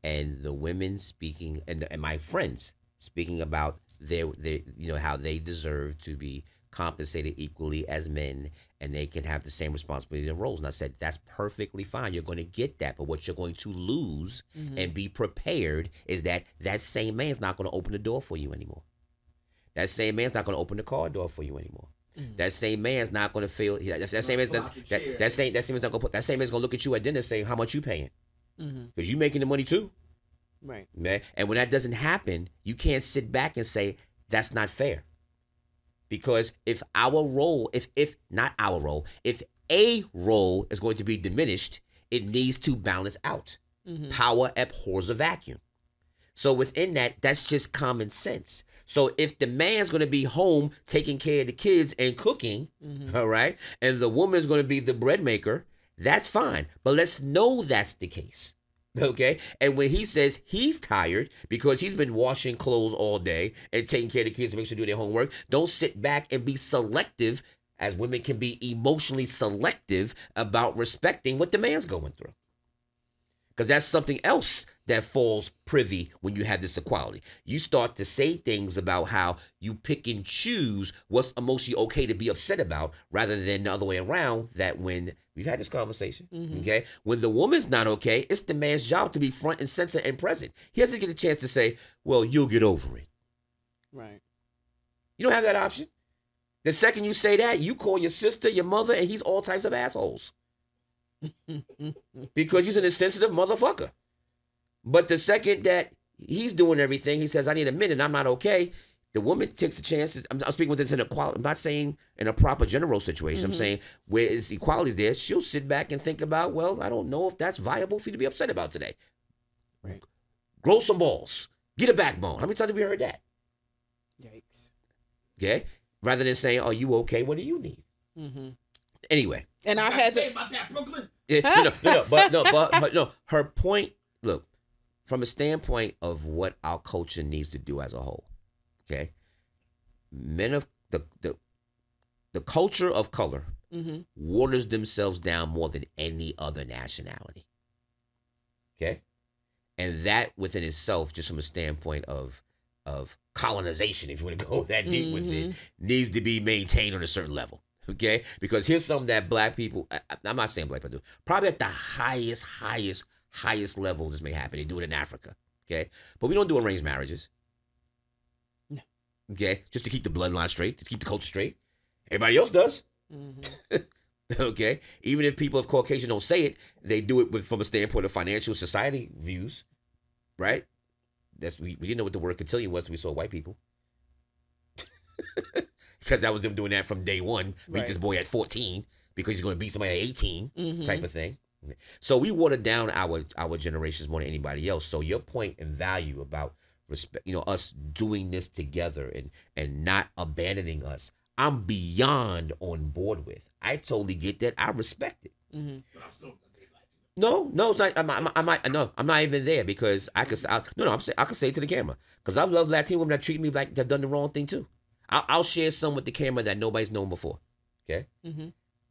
and the women speaking and my friends speaking about their you know, how they deserve to be compensated equally as men and they can have the same responsibilities and roles. And I said, that's perfectly fine. You're going to get that. But what you're going to lose and be prepared is that same man's not going to open the door for you anymore. That same man's not going to open the car door for you anymore. That same man's not going to feel. That same man's not going to look at you at dinner saying how much you paying, because you making the money too, right? Man, and when that doesn't happen, you can't sit back and say that's not fair, because if our role, if not our role, if a role is going to be diminished, it needs to balance out. Power abhors a vacuum. So within that, that's just common sense. So if the man's going to be home taking care of the kids and cooking, all right, and the woman's going to be the bread maker, that's fine. But let's know that's the case, okay? And when he says he's tired because he's been washing clothes all day and taking care of the kids to make sure they do their homework, don't sit back and be selective, as women can be emotionally selective about respecting what the man's going through. Because that's something else that falls privy when you have this equality. You start to say things about how you pick and choose what's emotionally okay to be upset about, rather than the other way around, that when we've had this conversation, okay? When the woman's not okay, it's the man's job to be front and center and present. He doesn't get a chance to say, well, you'll get over it. Right. You don't have that option. The second you say that, you call your sister, your mother, and he's all types of assholes. Because he's an insensitive motherfucker. But the second that he's doing everything, he says, I need a minute, I'm not okay. The woman takes a chance. I'm speaking with this in equality. I'm not saying in a proper general situation. I'm saying where is equality there, she'll sit back and think about, well, I don't know if that's viable for you to be upset about today. Right. Grow some balls. Get a backbone. How many times have we heard that? Yikes. Okay? Rather than saying, are you okay? What do you need? Anyway. And I What had say to. about that, Brooklyn? But no, her point, look, from a standpoint of what our culture needs to do as a whole, okay? Men of the culture of color waters themselves down more than any other nationality. Okay? And that within itself, just from a standpoint of colonization, if you want to go that deep with it, needs to be maintained on a certain level. Okay? Because here's something that black people, I'm not saying black people do, probably at the highest level this may happen. They do it in Africa. Okay? But we don't do arranged marriages. No. Okay? Just to keep the bloodline straight, just keep the culture straight. Everybody else does. Okay? Even if people of Caucasian don't say it, they do it from a standpoint of financial society views. Right? We didn't know what the word cotillion was until we saw white people. Because that was them doing that from day one. Meet this boy at 14 because he's going to beat somebody at 18 type of thing. So we watered down our generations more than anybody else. So your point and value about respect, us doing this together and not abandoning us, I'm beyond on board with. I totally get that. I respect it. But I'm still gonna take like No, it's not. I'm not even there because I could. I can say it to the camera because I've loved Latin women that treat me like they've done the wrong thing too. I'll share some with the camera that nobody's known before. Okay,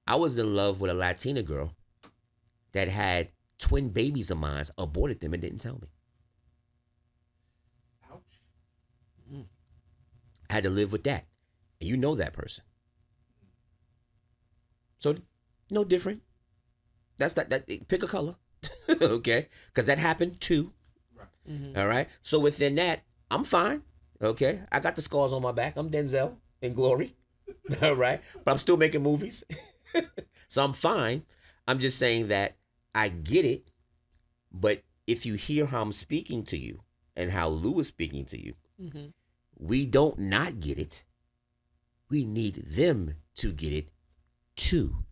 I was in love with a Latina girl that had twin babies of mine, aborted them and didn't tell me. ouch. I had to live with that, and you know that person. So no different. That's that pick a color, okay? Because that happened too. Right. All right. So within that, I'm fine. Okay. I got the scars on my back. I'm Denzel in Glory. All right. But I'm still making movies. So I'm fine. I'm just saying that I get it. But if you hear how I'm speaking to you and how Lou is speaking to you, we don't not get it. We need them to get it too.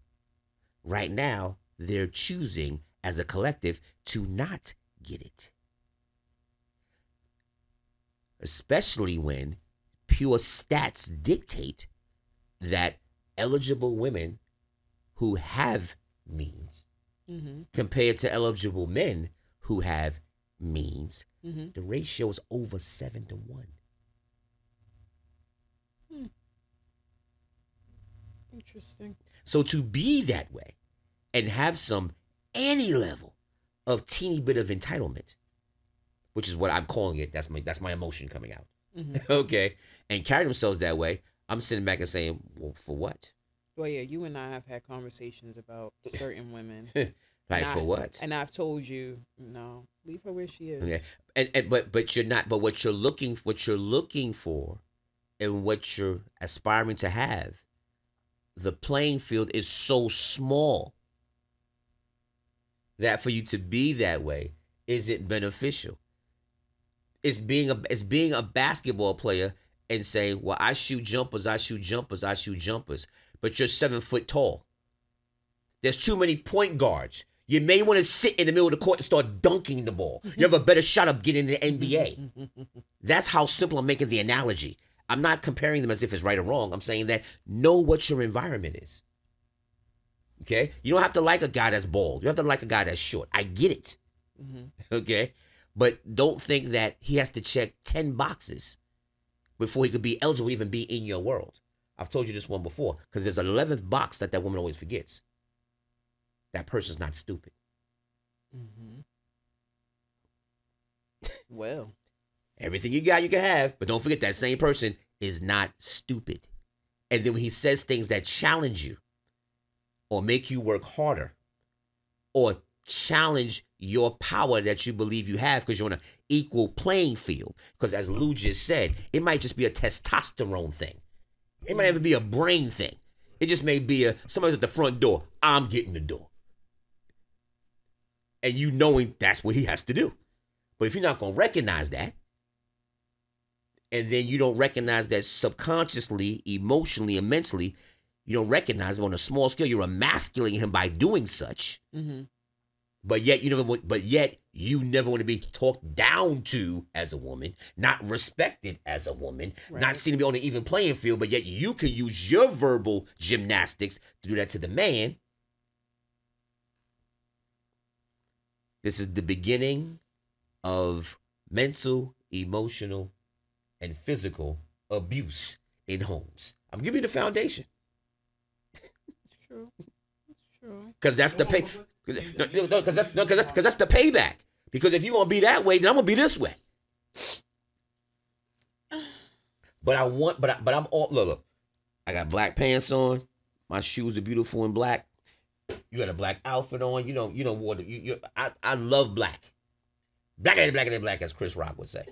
Right now, they're choosing as a collective to not get it. Especially when pure stats dictate that eligible women who have means compared to eligible men who have means, the ratio is over 7-1. Interesting. So to be that way and have any level of teeny bit of entitlement, which is what I'm calling it, that's my emotion coming out. Okay. And carry themselves that way, I'm sitting back and saying, well, for what? Well, yeah, you and I have had conversations about certain women. For what? And I've told you, no, leave her where she is. Okay. But you're not, but what you're looking for and what you're aspiring to have, the playing field is so small that for you to be that way isn't beneficial. It's being a basketball player and saying, well, I shoot jumpers, but you're 7 foot tall. There's too many point guards. You may want to sit in the middle of the court and start dunking the ball. You have a better shot of getting in the NBA. That's how simple I'm making the analogy. I'm not comparing them as if it's right or wrong. I'm saying that know what your environment is. Okay? You don't have to like a guy that's bald. You have to like a guy that's short. I get it. Okay? But don't think that he has to check 10 boxes before he could be eligible to even be in your world. I've told you this one before because there's an 11th box that woman always forgets. That person's not stupid. Well, Everything you got, you can have. But don't forget that same person is not stupid. And then when he says things that challenge you or make you work harder or challenge your power that you believe you have because you're on an equal playing field. Because as Lou just said, it might just be a testosterone thing. It might even be a brain thing. It just may be somebody's at the front door. I'm getting the door. And you knowing that's what he has to do. But if you're not going to recognize that, and then you don't recognize that subconsciously, emotionally, and mentally, you don't recognize him on a small scale, you're emasculating him by doing such. mm-hmm. But yet you never want to be talked down to as a woman, not respected as a woman, Right. not seen to be on an even playing field, but yet you can use your verbal gymnastics to do that to the man. This is the beginning of mental, emotional, and physical abuse in homes. I'm giving you the foundation. It's true. It's true. Because that's the pay. Because that's the payback. Because if you're gonna be that way, then I'm gonna be this way. But I'm all look. I got black pants on. My shoes are beautiful in black. You got a black outfit on. You know what? I love black. Black and black, as Chris Rock would say.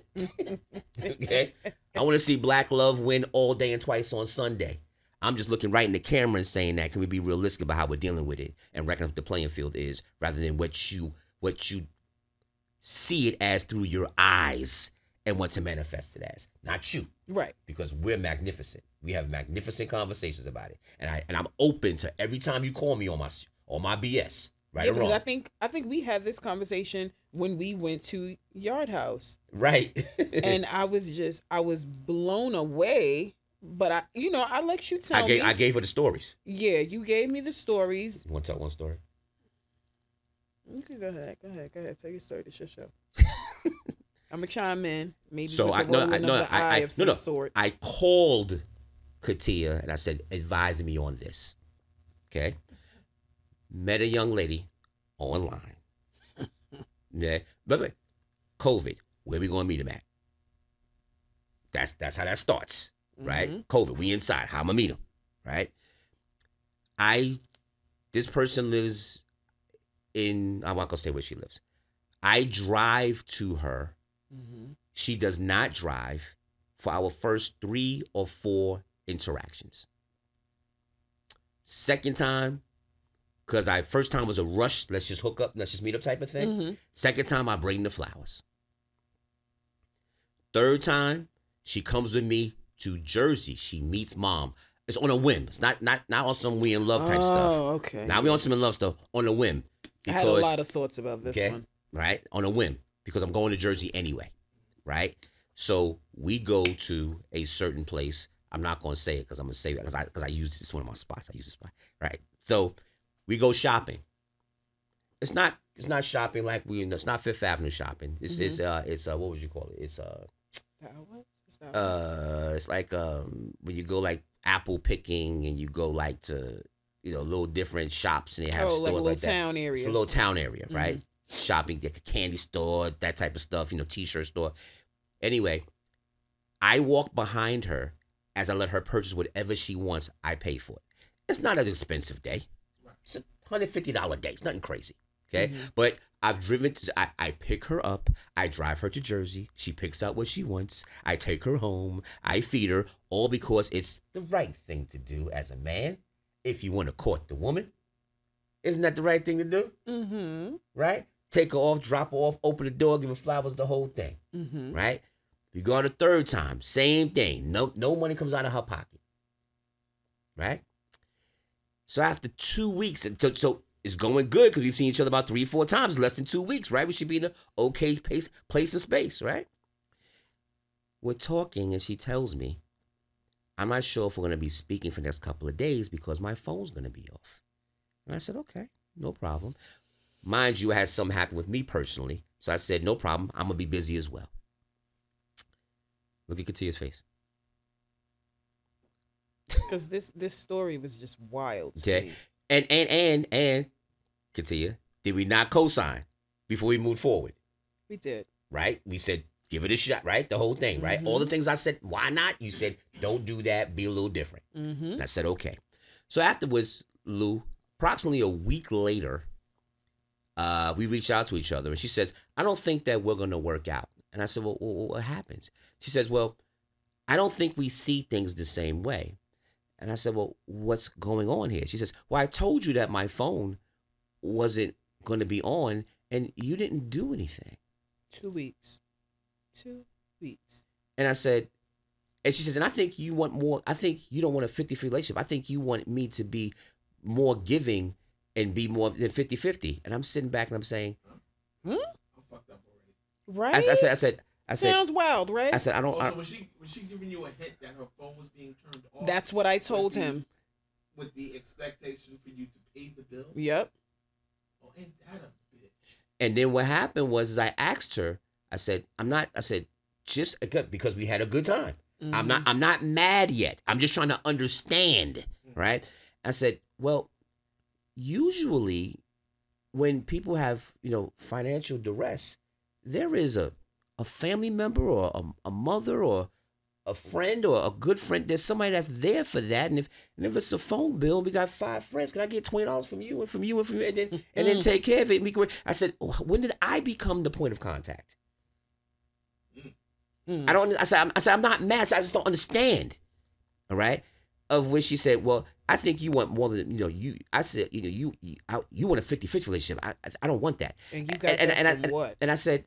Okay? I want to see black love win all day and twice on Sunday. I'm just looking right in the camera and saying that. Can we be realistic about how we're dealing with it and recognize what the playing field is rather than what you see it as through your eyes and want to manifest it as. Not you. Right. Because we're magnificent. We have magnificent conversations about it. And I'm open to every time you call me on my BS. Right Yeah, or wrong. because I think we had this conversation when we went to Yard House. Right. And I was blown away. But I let you tell me. I gave her the stories. Yeah, you gave me the stories. You want to tell one story? You can go ahead. Tell your story. It's your show. I'm gonna chime in. Maybe So with the rolling of the eye of some sort. I called Katiya and I said, advise me on this. Okay. Met a young lady online. Yeah. But COVID, where we gonna meet him at? That's how that starts. Right? Mm-hmm. COVID, we inside. How I'm gonna meet him? Right? This person lives I'm not gonna say where she lives. I drive to her. Mm-hmm. She does not drive for our first 3 or 4 interactions. Second time, because first time was a rush, let's just hook up, let's just meet up type of thing. Mm-hmm. Second Time, I bring the flowers. Third time, she comes with me to Jersey. She meets mom. It's on a whim. It's not on some we in love type stuff. Oh, okay. Now we on some in love stuff on a whim. I had a lot of thoughts about this one. Right? On a whim. Because I'm going to Jersey anyway. Right? So we go to a certain place. I'm not going to say it because I'm going to say it because I use this one of my spots. I use this spot. Right? So we go shopping. It's not shopping like it's not Fifth Avenue shopping. It's what would you call it? It's like when you go like apple picking and you go like to little different shops and they have stores like a little like that. town area. It's a little town area, right? Shopping, like a candy store, that type of stuff, t-shirt store. Anyway, I walk behind her as I let her purchase whatever she wants. I pay for it. It's not an expensive day. It's a $150 day. It's nothing crazy. Okay, but I've driven. I pick her up. I drive her to Jersey. She picks out what she wants. I take her home. I feed her, all because it's the right thing to do as a man. If you want to court the woman, isn't that the right thing to do? Mm-hmm. Right? Take her off, drop her off, open the door, give her flowers, the whole thing. Mm-hmm. Right? You go out a third time, same thing. No money comes out of her pocket. Right? So after 2 weeks, so it's going good because we've seen each other about 3-4 times, less than 2 weeks, right? We should be in an okay place and space, right? We're talking and she tells me, I'm not sure if we're going to be speaking for the next couple of days because my phone's going to be off. And I said, okay, no problem. Mind you, I had something happen with me personally. So I said, no problem. I'm going to be busy as well. Look at Katiya's face. Because this story was just wild to me. And Katiya, did we not co-sign before we moved forward? We did. right? We said, give it a shot, right? The whole thing, right? All the things I said, why not? You said, don't do that. Be a little different. And I said, okay. So afterwards, Lou, approximately a week later, we reached out to each other. And she says, I don't think that we're going to work out. And I said, well, what happens? She says, well, I don't think we see things the same way. And I said, well, what's going on here? She says, well, I told you that my phone wasn't going to be on and you didn't do anything. 2 weeks. 2 weeks. And I said, and she says, and I think you want more. I think you don't want a 50-50 relationship. I think you want me to be more giving and be more than 50-50. And I'm sitting back and I'm saying, I'm fucked up already. Right? I said, Sounds wild, right? I said, I don't. Also, was she giving you a hint that her phone was being turned off? That's what I told him. With the expectation for you to pay the bill? Yep. Oh, ain't that a bitch? And then what happened was I asked her, I said, just because we had a good time. I'm not mad yet. I'm just trying to understand, right? I said, well, usually when people have, financial duress, there is a family member or a mother or a friend or a good friend. There's somebody that's there for that. And if it's a phone bill, we got 5 friends. Can I get $20 from you and from you and from you, and then take care of it? I said, when did I become the point of contact? I said, I'm not mad. I just don't understand. All right. Of which she said, well, I think you want more than, you. I said, you want a 50-50 relationship. I don't want that. And you got that from what? And I said,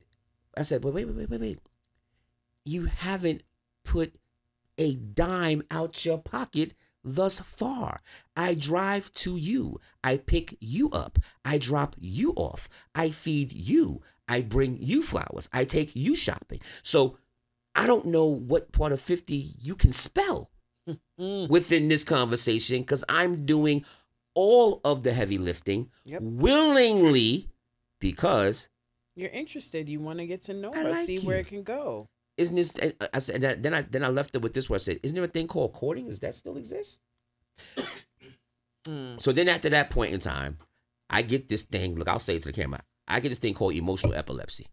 but wait. You haven't put a dime out your pocket thus far. I drive to you. I pick you up. I drop you off. I feed you. I bring you flowers. I take you shopping. So I don't know what part of 50 you can spell within this conversation, because I'm doing all of the heavy lifting willingly because you're interested. You want to get to know I her, like see where it can go. Isn't this? I said then I left it with this where I said, isn't there a thing called courting? Does that still exist? So then after that point in time, I get this thing. Look, I'll say it to the camera. I get this thing called emotional epilepsy.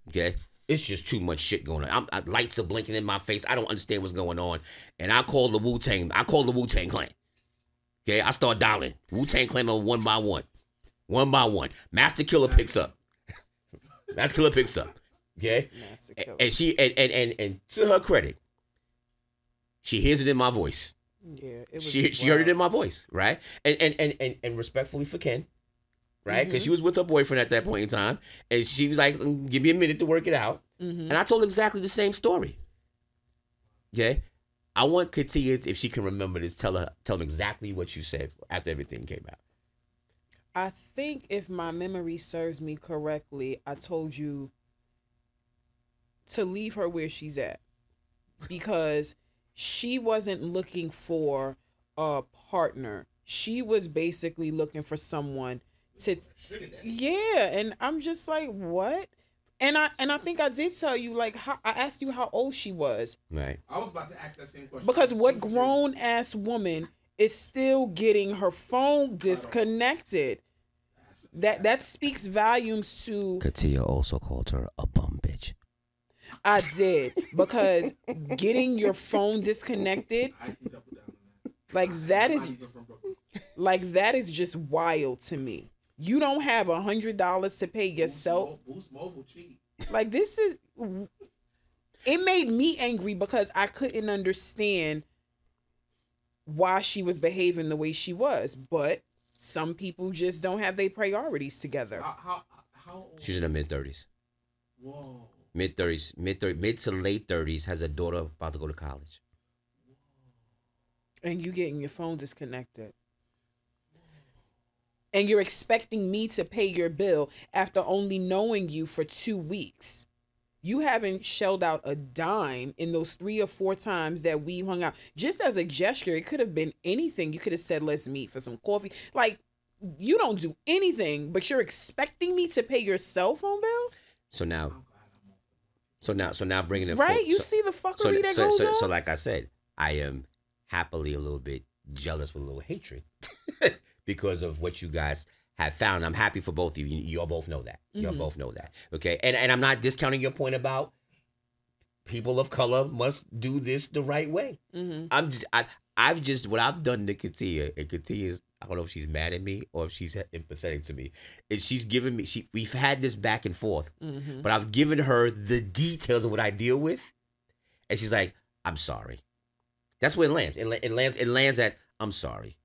Okay. It's just too much shit going on. Lights are blinking in my face. I don't understand what's going on. And I call the Wu-Tang. I call the Wu-Tang Clan. Okay, I start dialing. Wu-Tang Clan one by one. One by one. Master Killer picks up. Master Killer picks up. Okay? And she and to her credit, she hears it in my voice. Yeah. It was she heard it in my voice, right? And respectfully for Ken. Right? Because she was with her boyfriend at that point in time. And she was like, give me a minute to work it out. And I told exactly the same story. Okay? I want Katiya, if she can remember this, tell him exactly what you said after everything came out. I think if my memory serves me correctly, I told you to leave her where she's at. Because she wasn't looking for a partner. She was basically looking for someone and I'm just like, what? And I think I did tell you, like, I asked you how old she was. Right. I was about to ask that same question. Because what grown ass woman is still getting her phone disconnected? That speaks volumes to. Katiya also called her a bum bitch. I did, because getting your phone disconnected, like that is just wild to me. You don't have $100 to pay yourself. Boost Mobile cheap. Like, this is, it made me angry because I couldn't understand why she was behaving the way she was. But some people just don't have their priorities together. How old? She's in her mid-30s. Whoa. Mid to late 30s, has a daughter about to go to college. And you getting your phone disconnected. And you're expecting me to pay your bill after only knowing you for 2 weeks. You haven't shelled out a dime in those 3 or 4 times that we hung out. Just as a gesture, it could have been anything. You could have said, let's meet for some coffee. Like, you don't do anything, but you're expecting me to pay your cell phone bill? So now bringing it right? You see the fuckery that goes on? So like I said, I am happily a little bit jealous with a little hatred because of what you guys have found. I'm happy for both of you. You all both know that. You all Mhm. both know that. Okay. And I'm not discounting your point about people of color must do this the right way. Mhm. I've just what I've done to Katiya, and Katiya's, I don't know if she's mad at me or if she's empathetic to me. Is she's given me we've had this back and forth, Mhm. but I've given her the details of what I deal with, and she's like, "I'm sorry." That's where it lands. It lands at I'm sorry.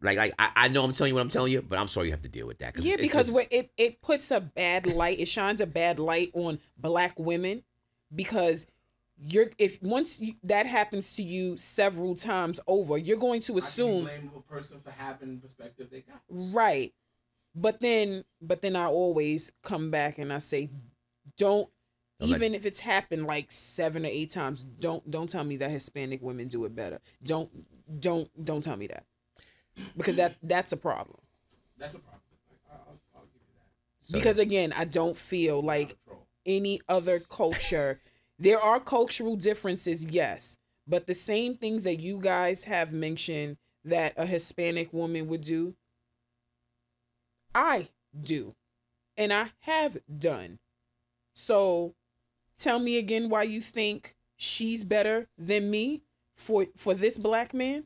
Like I know I'm telling you what I'm telling you, but I'm sorry you have to deal with that. Yeah, because it puts a bad light. It shines a bad light on Black women because that happens to you several times over, you're going to assume I can blame a person for having the perspective they got. right. But then I always come back and I say, don't. Even if it's happened like 7 or 8 times, don't tell me that Hispanic women do it better. Don't tell me that, because that's a problem. That's a problem. I'll give you that. So, because again, I don't feel like any other culture. There are cultural differences, yes, but the same things that you guys have mentioned that a Hispanic woman would do, I do, and I have done. So tell me again why you think she's better than me for this Black man.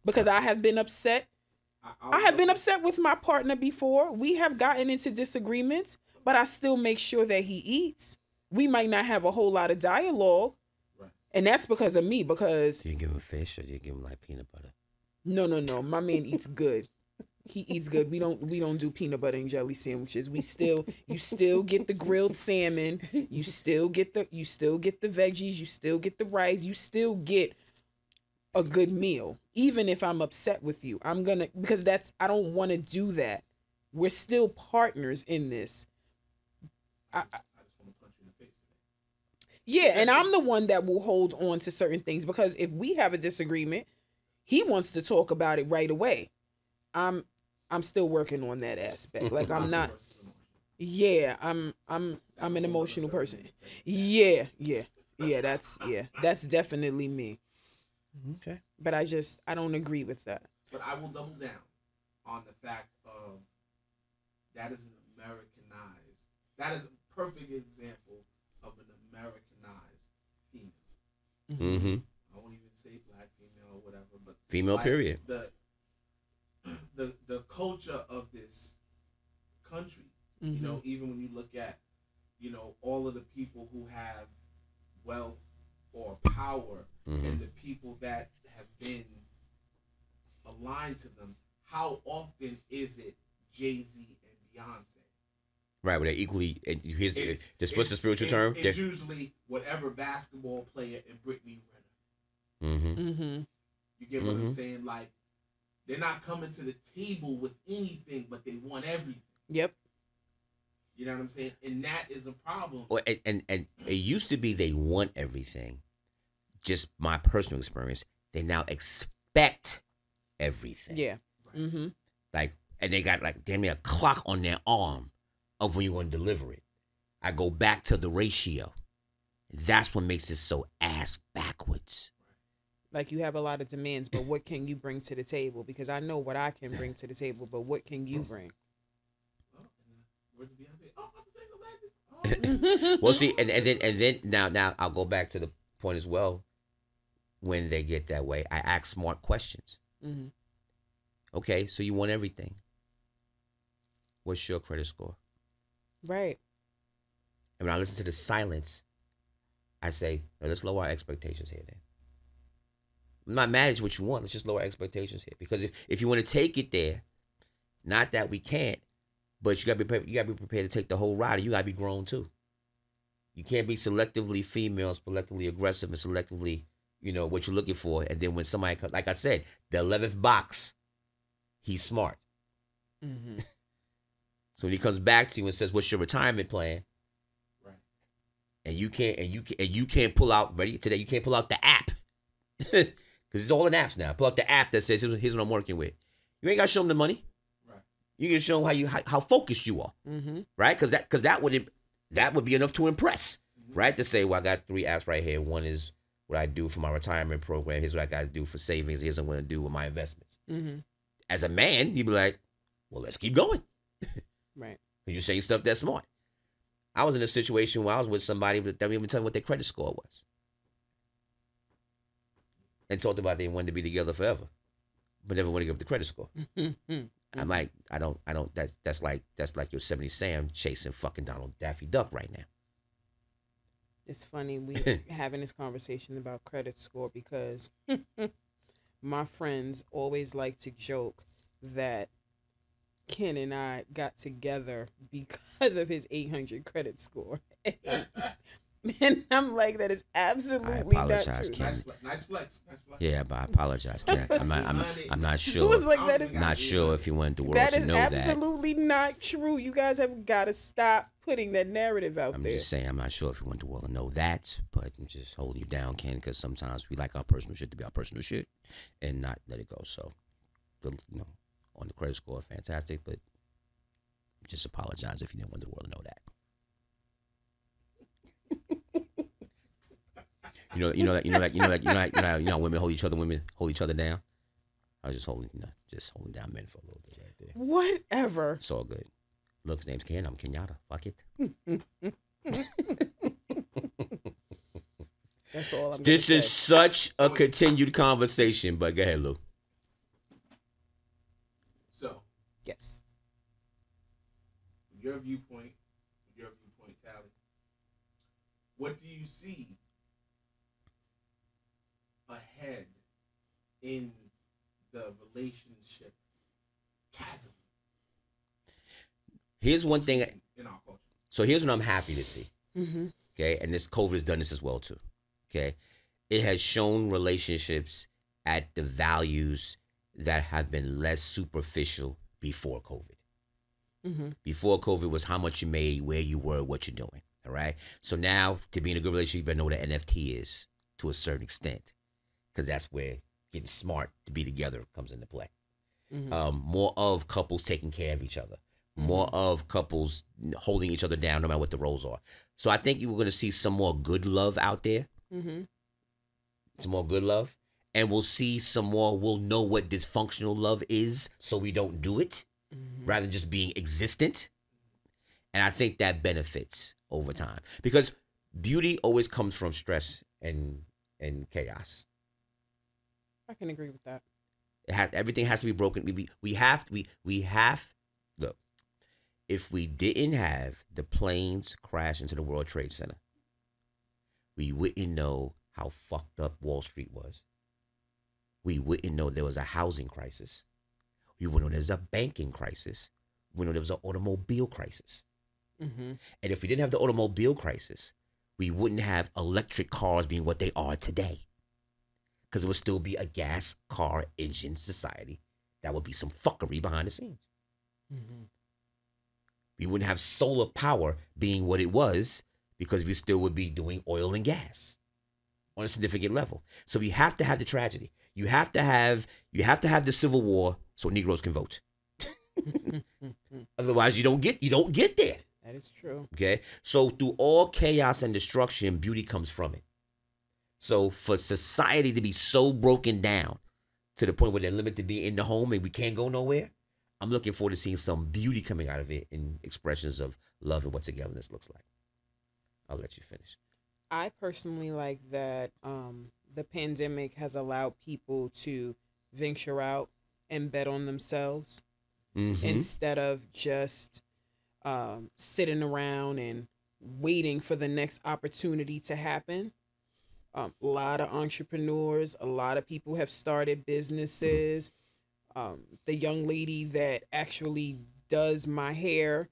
Because I have been upset. I have been upset with my partner before. We have gotten into disagreements, but I still make sure that he eats. We might not have a whole lot of dialogue, and that's because of me. Because do you give him fish or do you give him like peanut butter? No. My man eats good. He eats good. We don't do peanut butter and jelly sandwiches. You still get the grilled salmon. You still get the veggies. You still get the rice. You still get a good meal. Even if I'm upset with you, because I don't want to do that. We're still partners in this. I just want to punch you in the face. Yeah, and I'm the one that will hold on to certain things, because if we have a disagreement, he wants to talk about it right away. I'm still working on that aspect. Like I'm not. Yeah, I'm an emotional person. Yeah. That's definitely me. Okay. But I don't agree with that. But I will double down on the fact of that is that is a perfect example of an Americanized female. Mm-hmm. I won't even say Black female or whatever, but female, like period. The culture of this country, Mm-hmm. you know, even when you look at, you know, all of the people who have wealth or power, Mm-hmm. and the people that have been aligned to them, how often is it Jay-Z and Beyonce? Right, where they're equally. What's the spiritual term? It's usually whatever basketball player and Brittany Renner. Mm-hmm. Mm-hmm. You get what I'm saying? Like, they're not coming to the table with anything, but they want everything. Yep. You know what I'm saying? And that is a problem. Well, and it used to be they want everything. Just my personal experience, they now expect everything. Yeah. Mm-hmm. Like, and they got like damn near a clock on their arm of when you're going to deliver it. I go back to the ratio. That's what makes it so ass backwards. Like, you have a lot of demands, but what can you bring to the table? Because I know what I can bring to the table, but what can you bring? Well, see, and then now I'll go back to the point as well. When they get that way, I ask smart questions. Mm-hmm. Okay, so you want everything. What's your credit score? Right. And when I listen to the silence, I say, no, let's lower our expectations here then. I'm not mad at what you want. Let's just lower expectations here. Because if you want to take it there, not that we can't, but you gotta be prepared to take the whole ride. And you gotta be grown too. You can't be selectively female, selectively aggressive, and selectively, you know, what you're looking for. And then when somebody comes, like I said, the 11th box, he's smart. Mm-hmm. So when he comes back to you and says, "What's your retirement plan?" Right. And you can't pull out ready today. You can't pull out the app because it's all in apps now. Pull out the app that says, "Here's what I'm working with." You ain't got to show them the money. Right. You can show them how focused you are. Mm-hmm. Right? Because that would be enough to impress. Mm-hmm. Right? To say, well, I got 3 apps right here. One is what I do for my retirement program. Here's what I got to do for savings. Here's what I'm going to do with my investments. Mm-hmm. As a man, you'd be like, well, let's keep going. Right. Because you're saying stuff that's smart. I was in a situation where I was with somebody that didn't even tell me what their credit score was. And talked about they wanted to be together forever, but never want to give up the credit score. I'm like, I don't. That's like Yosemite Sam chasing fucking Donald Daffy Duck right now. It's funny we having this conversation about credit score because my friends always like to joke that Ken and I got together because of his 800 credit score. And I'm like, that is absolutely I apologize, not true. Ken. Nice flex. Yeah, but I apologize, Ken. I'm not sure. It was like, that is not sure if you want the world that to is know that. absolutely not true. You guys have got to stop putting that narrative out I'm there. just saying, I'm not sure if you want the world to know that, but I'm just holding you down, Ken, because sometimes we like our personal shit to be our personal shit and not let it go. So, good, on the credit score, fantastic, but just apologize if you didn't want the world to know that. Women hold each other down. I was just holding down men for a little bit right there. Whatever. It's all good. Look, his name's Ken. I'm Kenyatta. Fuck it. That's all I'm. This is say. such a continued conversation, but go ahead, Lou. So, Yes. your viewpoint, Tally. What do you see ahead in the relationship chasm? Here's one thing. In our culture. So here's what I'm happy to see. Mm-hmm. Okay, and this COVID has done this as well too. Okay, it has shown relationships at the values that have been less superficial before COVID. Mm-hmm. Before COVID was how much you made, where you were, what you're doing. All right. So now to be in a good relationship, you better know what an NFT is to a certain extent, because that's where getting smart to be together comes into play. Mm-hmm. More of couples taking care of each other. More of couples holding each other down no matter what the roles are. So I think you're going to see some more good love out there. Mm-hmm. Some more good love. And we'll see some more, we'll know what dysfunctional love is so we don't do it rather than just being existent. And I think that benefits over time. Because beauty always comes from stress and chaos. I can agree with that. Everything has to be broken. We have look. If we didn't have the planes crash into the World Trade Center, we wouldn't know how fucked up Wall Street was. We wouldn't know there was a housing crisis. We wouldn't know there's a banking crisis. We wouldn't know there was an automobile crisis. Mm-hmm. And if we didn't have the automobile crisis, we wouldn't have electric cars being what they are today. Because it would still be a gas car engine society. That would be some fuckery behind the scenes. Mm-hmm. We wouldn't have solar power being what it was because we still would be doing oil and gas on a significant level. So we have to have the tragedy. You have to have the Civil War so Negroes can vote. Otherwise, you don't get there. That is true. Okay? So through all chaos and destruction, beauty comes from it. So for society to be so broken down to the point where they're limited to be in the home and we can't go nowhere, I'm looking forward to seeing some beauty coming out of it in expressions of love and what togetherness looks like. I'll let you finish. I personally like that the pandemic has allowed people to venture out and bet on themselves instead of just sitting around and waiting for the next opportunity to happen. A lot of entrepreneurs, a lot of people have started businesses. The young lady that actually does my hair,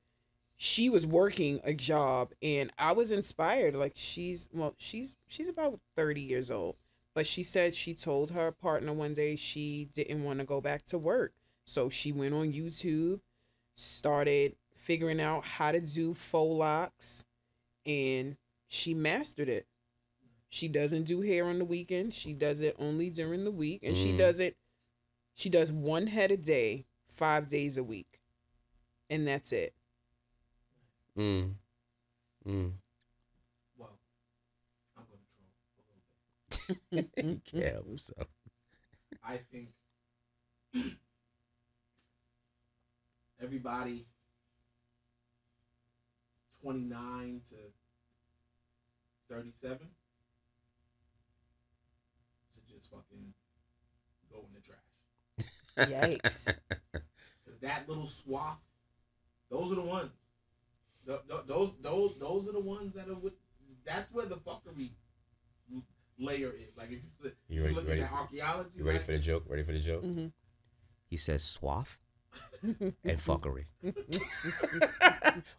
she was working a job and I was inspired. Like she's about 30 years old, but she said she told her partner one day she didn't want to go back to work. So she went on YouTube, started figuring out how to do faux locks, and she mastered it. She doesn't do hair on the weekend. She does it only during the week, and she does one head a day, 5 days a week. And that's it. Well, I'm going to troll a little bit. Yeah, so. I think everybody 29 to 37 to just fucking go in the trash. Yikes. Because that little swath, those are the ones. Those are the ones that are with. That's where the fuckery layer is. Like if you look at that archaeology. You ready for the joke? Ready for the joke? Mm-hmm. He says swath and fuckery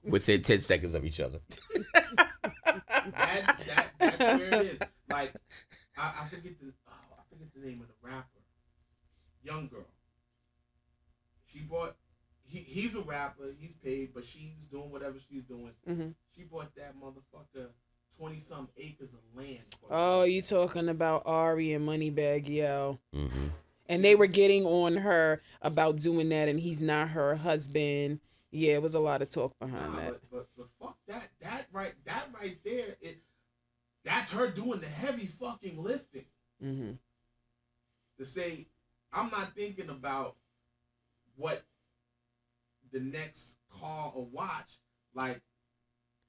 within 10 seconds of each other. That's where it is. Like I forget the name of the rapper. Young girl. She bought. He's a rapper. He's paid, but she's doing whatever she's doing. Mm-hmm. She bought that motherfucker 20-some acres of land. Oh, you talking about Ari and Moneybag Yo? Mm-hmm. And they were getting on her about doing that, and he's not her husband. Yeah, it was a lot of talk behind that. But fuck that. That right there. That's her doing the heavy fucking lifting. Mm-hmm. To say, I'm not thinking about what the next car or watch. Like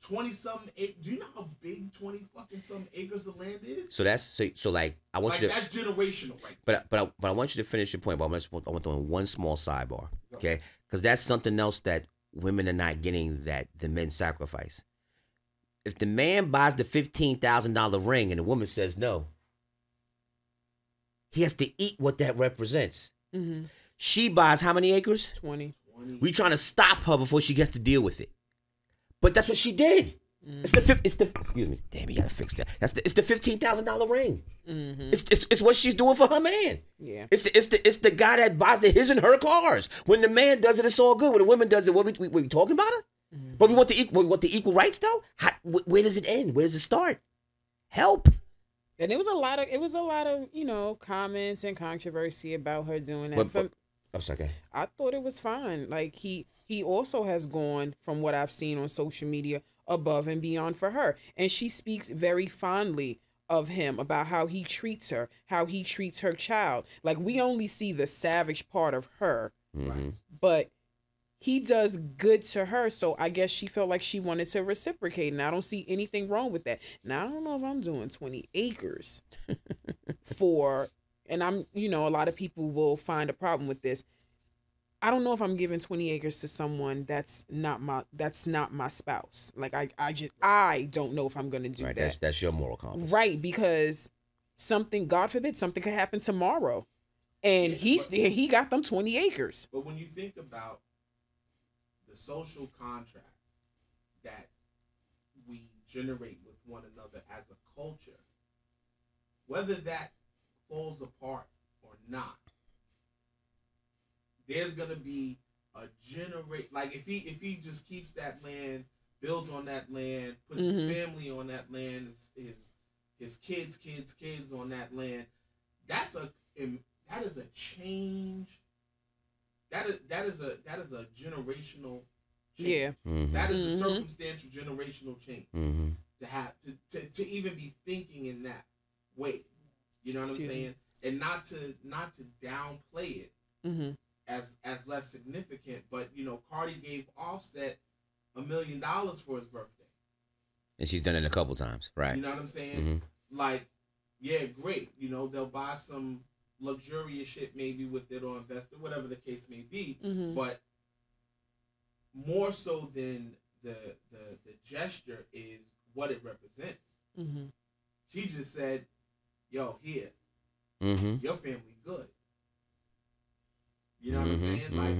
20-something acres. Do you know how big 20-fucking-some acres of land is? So that's so like I want you to. That's generational, right? But I want you to finish your point. But I want to throw in one small sidebar, okay? Because that's something else that women are not getting that the men sacrifice. If the man buys the $15,000 ring and the woman says no, he has to eat what that represents. Mm-hmm. She buys how many acres? 20. We trying to stop her before she gets to deal with it. But that's what she did. Mm-hmm. It's the excuse me. Damn, you gotta fix that. It's the $15,000 ring. Mm-hmm. It's what she's doing for her man. Yeah. It's the guy that buys his and her cars. When the man does it, it's all good. When the woman does it, we talking about it? Mm-hmm. But we want the equal rights though. Where does it end? Where does it start? Help. And it was a lot of comments and controversy about her doing that. I'm sorry. I thought it was fine. Like he also has gone, from what I've seen on social media, above and beyond for her, and she speaks very fondly of him, about how he treats her, how he treats her child. Like, we only see the savage part of her, mm-hmm. but he does good to her, so I guess she felt like she wanted to reciprocate, and I don't see anything wrong with that. Now, I don't know if I'm doing 20 acres for, and I'm, a lot of people will find a problem with this. I don't know if I'm giving 20 acres to someone that's not my spouse. Like, I don't know if I'm going to do that. That's your moral compass. Right, because something, God forbid, something could happen tomorrow. And he got them 20 acres. But when you think about the social contract that we generate with one another as a culture, whether that falls apart or not, there's gonna be a like if he just keeps that land, builds on that land, puts his family on that land, his kids on that land, that is a change. That is a generational change. Yeah. Mm-hmm. That is a circumstantial generational change. Mm-hmm. To have to even be thinking in that way. You know what I'm saying? And not to downplay it. Mm-hmm. As less significant, but Cardi gave Offset $1 million for his birthday, and she's done it a couple times, right? You know what I'm saying? Mm-hmm. Like, yeah, great. They'll buy some luxurious shit maybe with it or invest it, whatever the case may be. Mm-hmm. But more so than the gesture is what it represents. Mm-hmm. She just said, "Yo, here, your family good." You know what I'm saying? Like,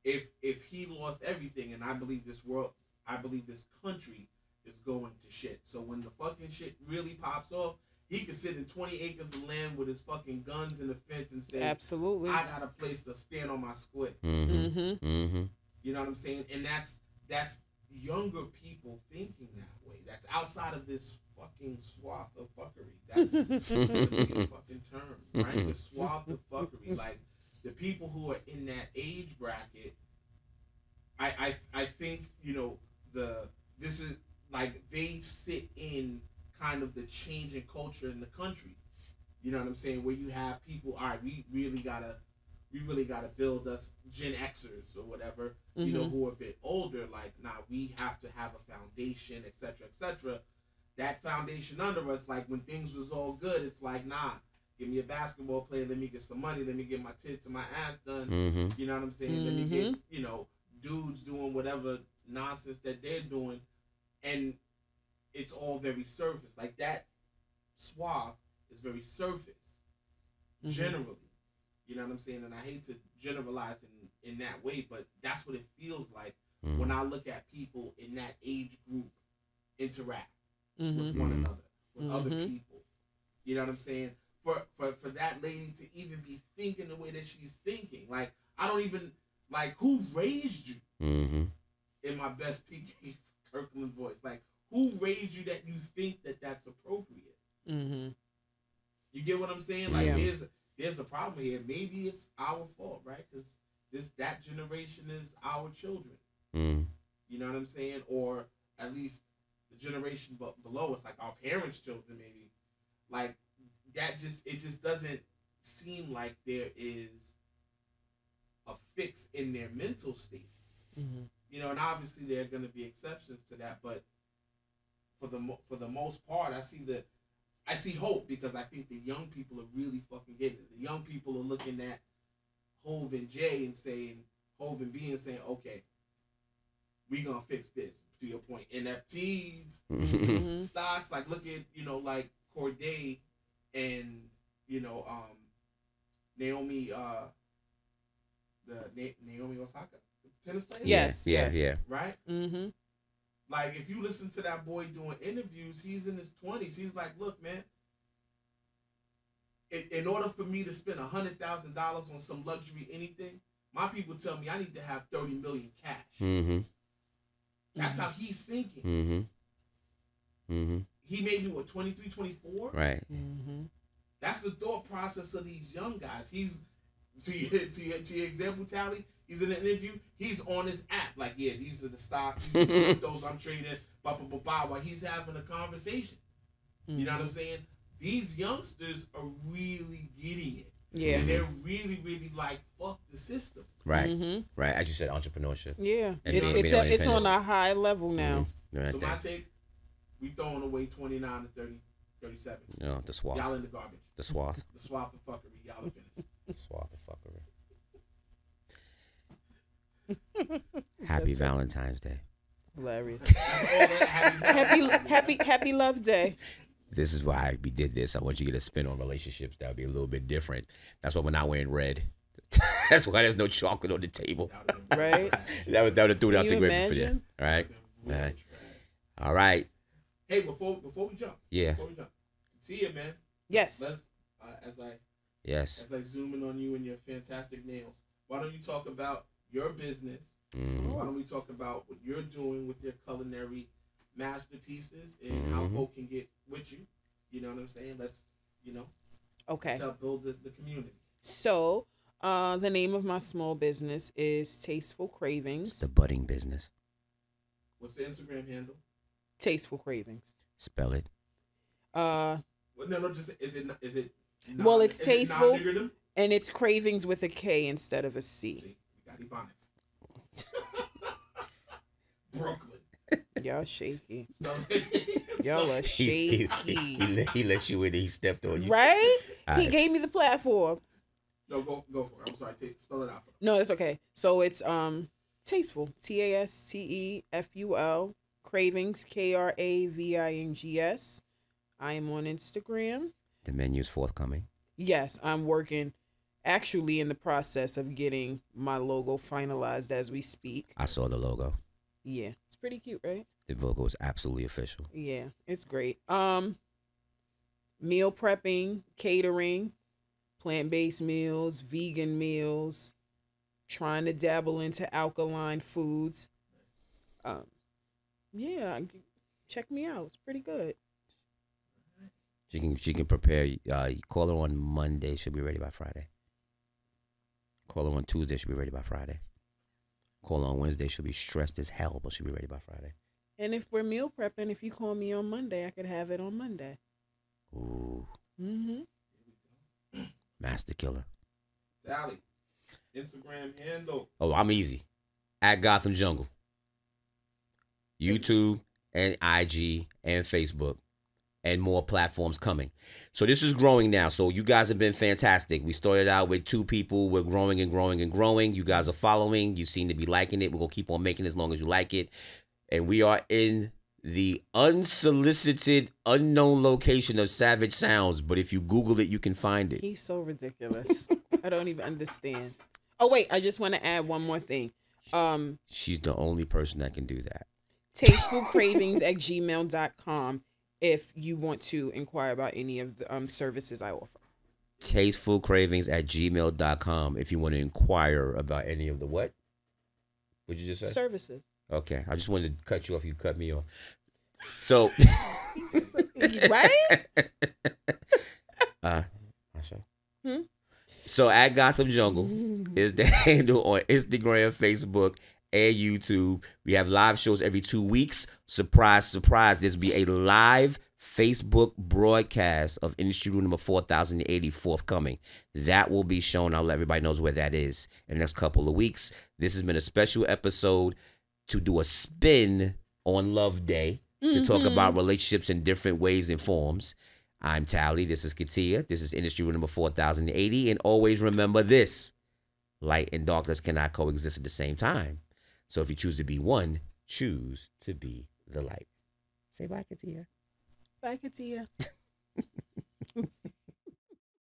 if he lost everything, and I believe this country is going to shit. So when the fucking shit really pops off, he could sit in 20 acres of land with his fucking guns and a fence and say, absolutely, I got a place to stand on my square. Mm-hmm. Mm-hmm. You know what I'm saying? And that's younger people thinking that way. That's outside of this fucking swath of fuckery. That's the biggest fucking term, right? The swath of fuckery. Like, the people who are in that age bracket, I think, this is like, they sit in kind of the changing culture in the country. You know what I'm saying? Where you have people, all right, we really gotta we really got to build us Gen Xers or whatever, you know, who are a bit older. Like, nah, we have to have a foundation, etc., etc. That foundation under us, like when things was all good, it's like, nah, give me a basketball player, let me get some money, let me get my tits and my ass done. You know what I'm saying? Let me get, you know, dudes doing whatever nonsense that they're doing, and it's all very surface. Like that swath is very surface, generally. You know what I'm saying? And I hate to generalize in that way, but that's what it feels like when I look at people in that age group interact with one another, with other people. You know what I'm saying? For that lady to even be thinking the way that she's thinking, like, I don't even, like, who raised you? In my best TK Kirkland voice, like, who raised you that you think that that's appropriate? You get what I'm saying? Like, there's a problem here. Maybe it's our fault, right? Because that generation is our children. You know what I'm saying? Or at least the generation below us, like our parents' children, maybe. Like, it just doesn't seem like there is a fix in their mental state. You know, and obviously there are going to be exceptions to that, but for the most part, I see hope, because I think the young people are really fucking getting it. The young people are looking at Hov and J and saying, Hov and B, and saying, okay, we gonna fix this. To your point, NFTs, stocks, like, look at, you know, like Corday and, you know, Naomi Osaka, the tennis player. Yes. Right. Like, if you listen to that boy doing interviews, he's in his 20s. He's like, look, man, in order for me to spend $100,000 on some luxury anything, my people tell me I need to have 30 million cash. That's how he's thinking. He may be, what, 23, 24? Right. That's the thought process of these young guys. He's, to your example, Tally, he's in an interview, he's on his app, like, yeah, these are the stocks, these are those I'm trading, while he's having a conversation. You know what I'm saying? These youngsters are really getting it. Yeah. And they're really, really like, fuck the system. Right. Right. As you said, entrepreneurship. Yeah. And It's on a high level now. Right So there. my take, we throwing away 29 to 30, 37. You know, the swath. Y'all in the garbage. The swath. The swath of fuckery. Y'all are finished. The swath of fuckery. Happy Valentine's Day. Hilarious. happy Happy Love Day. This is why we did this. I want you to get a spin on relationships that would be a little bit different. That's why we're not wearing red. That's why there's no chocolate on the table. Right? That would have threw out Can the you grip for you. imagine? All right. All right. All right. Hey, before we jump. Yeah. Tia, man. Yes. Let's Yes. as I zoom in on you and your fantastic nails. Why don't you talk about your business? Why don't we talk about what you're doing with your culinary masterpieces and how folk can get with you? You know what I'm saying? Let's, Okay. help build the community. So, the name of my small business is Tasteful Cravings. It's the budding business. What's the Instagram handle? Tasteful Cravings. Spell it. Well, no, just is it? Well, it's tasteful, non-niggerdom? and it's cravings with a K instead of a C. See, you got Ebonics. Brooklyn. Y'all shaky. So, Y'all are shaky. He let you in and he stepped on you. Right? All He right. gave me the platform. No, go for it. I'm sorry. Spell it out for me. No, it's okay. So it's Tasteful. Tasteful. Cravings. Kravings. I am on Instagram. The menu's forthcoming. Yes, I'm working, actually in the process of getting my logo finalized as we speak. I saw the logo. Yeah, it's pretty cute, right? The logo is absolutely official. Yeah, it's great. Meal prepping, catering, plant-based meals, vegan meals, trying to dabble into alkaline foods. Yeah, check me out. It's pretty good. She can prepare. You call her on Monday. She'll be ready by Friday. Call her on Tuesday. She'll be ready by Friday. Call her on Wednesday. She'll be stressed as hell, but she'll be ready by Friday. And if we're meal prepping, if you call me on Monday, I could have it on Monday. Ooh. Mm-hmm. Master killer. Sally. Instagram handle. Oh, I'm easy. At Gotham Jungle. YouTube and IG and Facebook. And more platforms coming. So this is growing now. So you guys have been fantastic. We started out with 2 people. We're growing and growing and growing. You guys are following. You seem to be liking it. We're going to keep on making it as long as you like it. And we are in the unsolicited, unknown location of Savage Sounds. But if you Google it, you can find it. He's so ridiculous. I don't even understand. Oh, wait. I just want to add one more thing. She's the only person that can do that. TastefulKravings@gmail.com if you want to inquire about any of the services I offer. TastefulKravings@gmail.com if you want to inquire about any of the what? What'd you just say? Services. Okay. I just wanted to cut you off. You cut me off. So. Right? So at Gotham Jungle is the handle on Instagram, Facebook, and YouTube. We have live shows every 2 weeks. Surprise, surprise. There's be a live Facebook broadcast of Industry Room number 4080 forthcoming. That will be shown. I'll let everybody knows where that is in the next couple of weeks. This has been a special episode to do a spin on Love Day to talk about relationships in different ways and forms. I'm Tally. This is Katiya. This is Industry Room number 4080. And always remember this. Light and darkness cannot coexist at the same time. So if you choose to be one, choose to be the light. Say bye, Katiya. Bye, Katiya.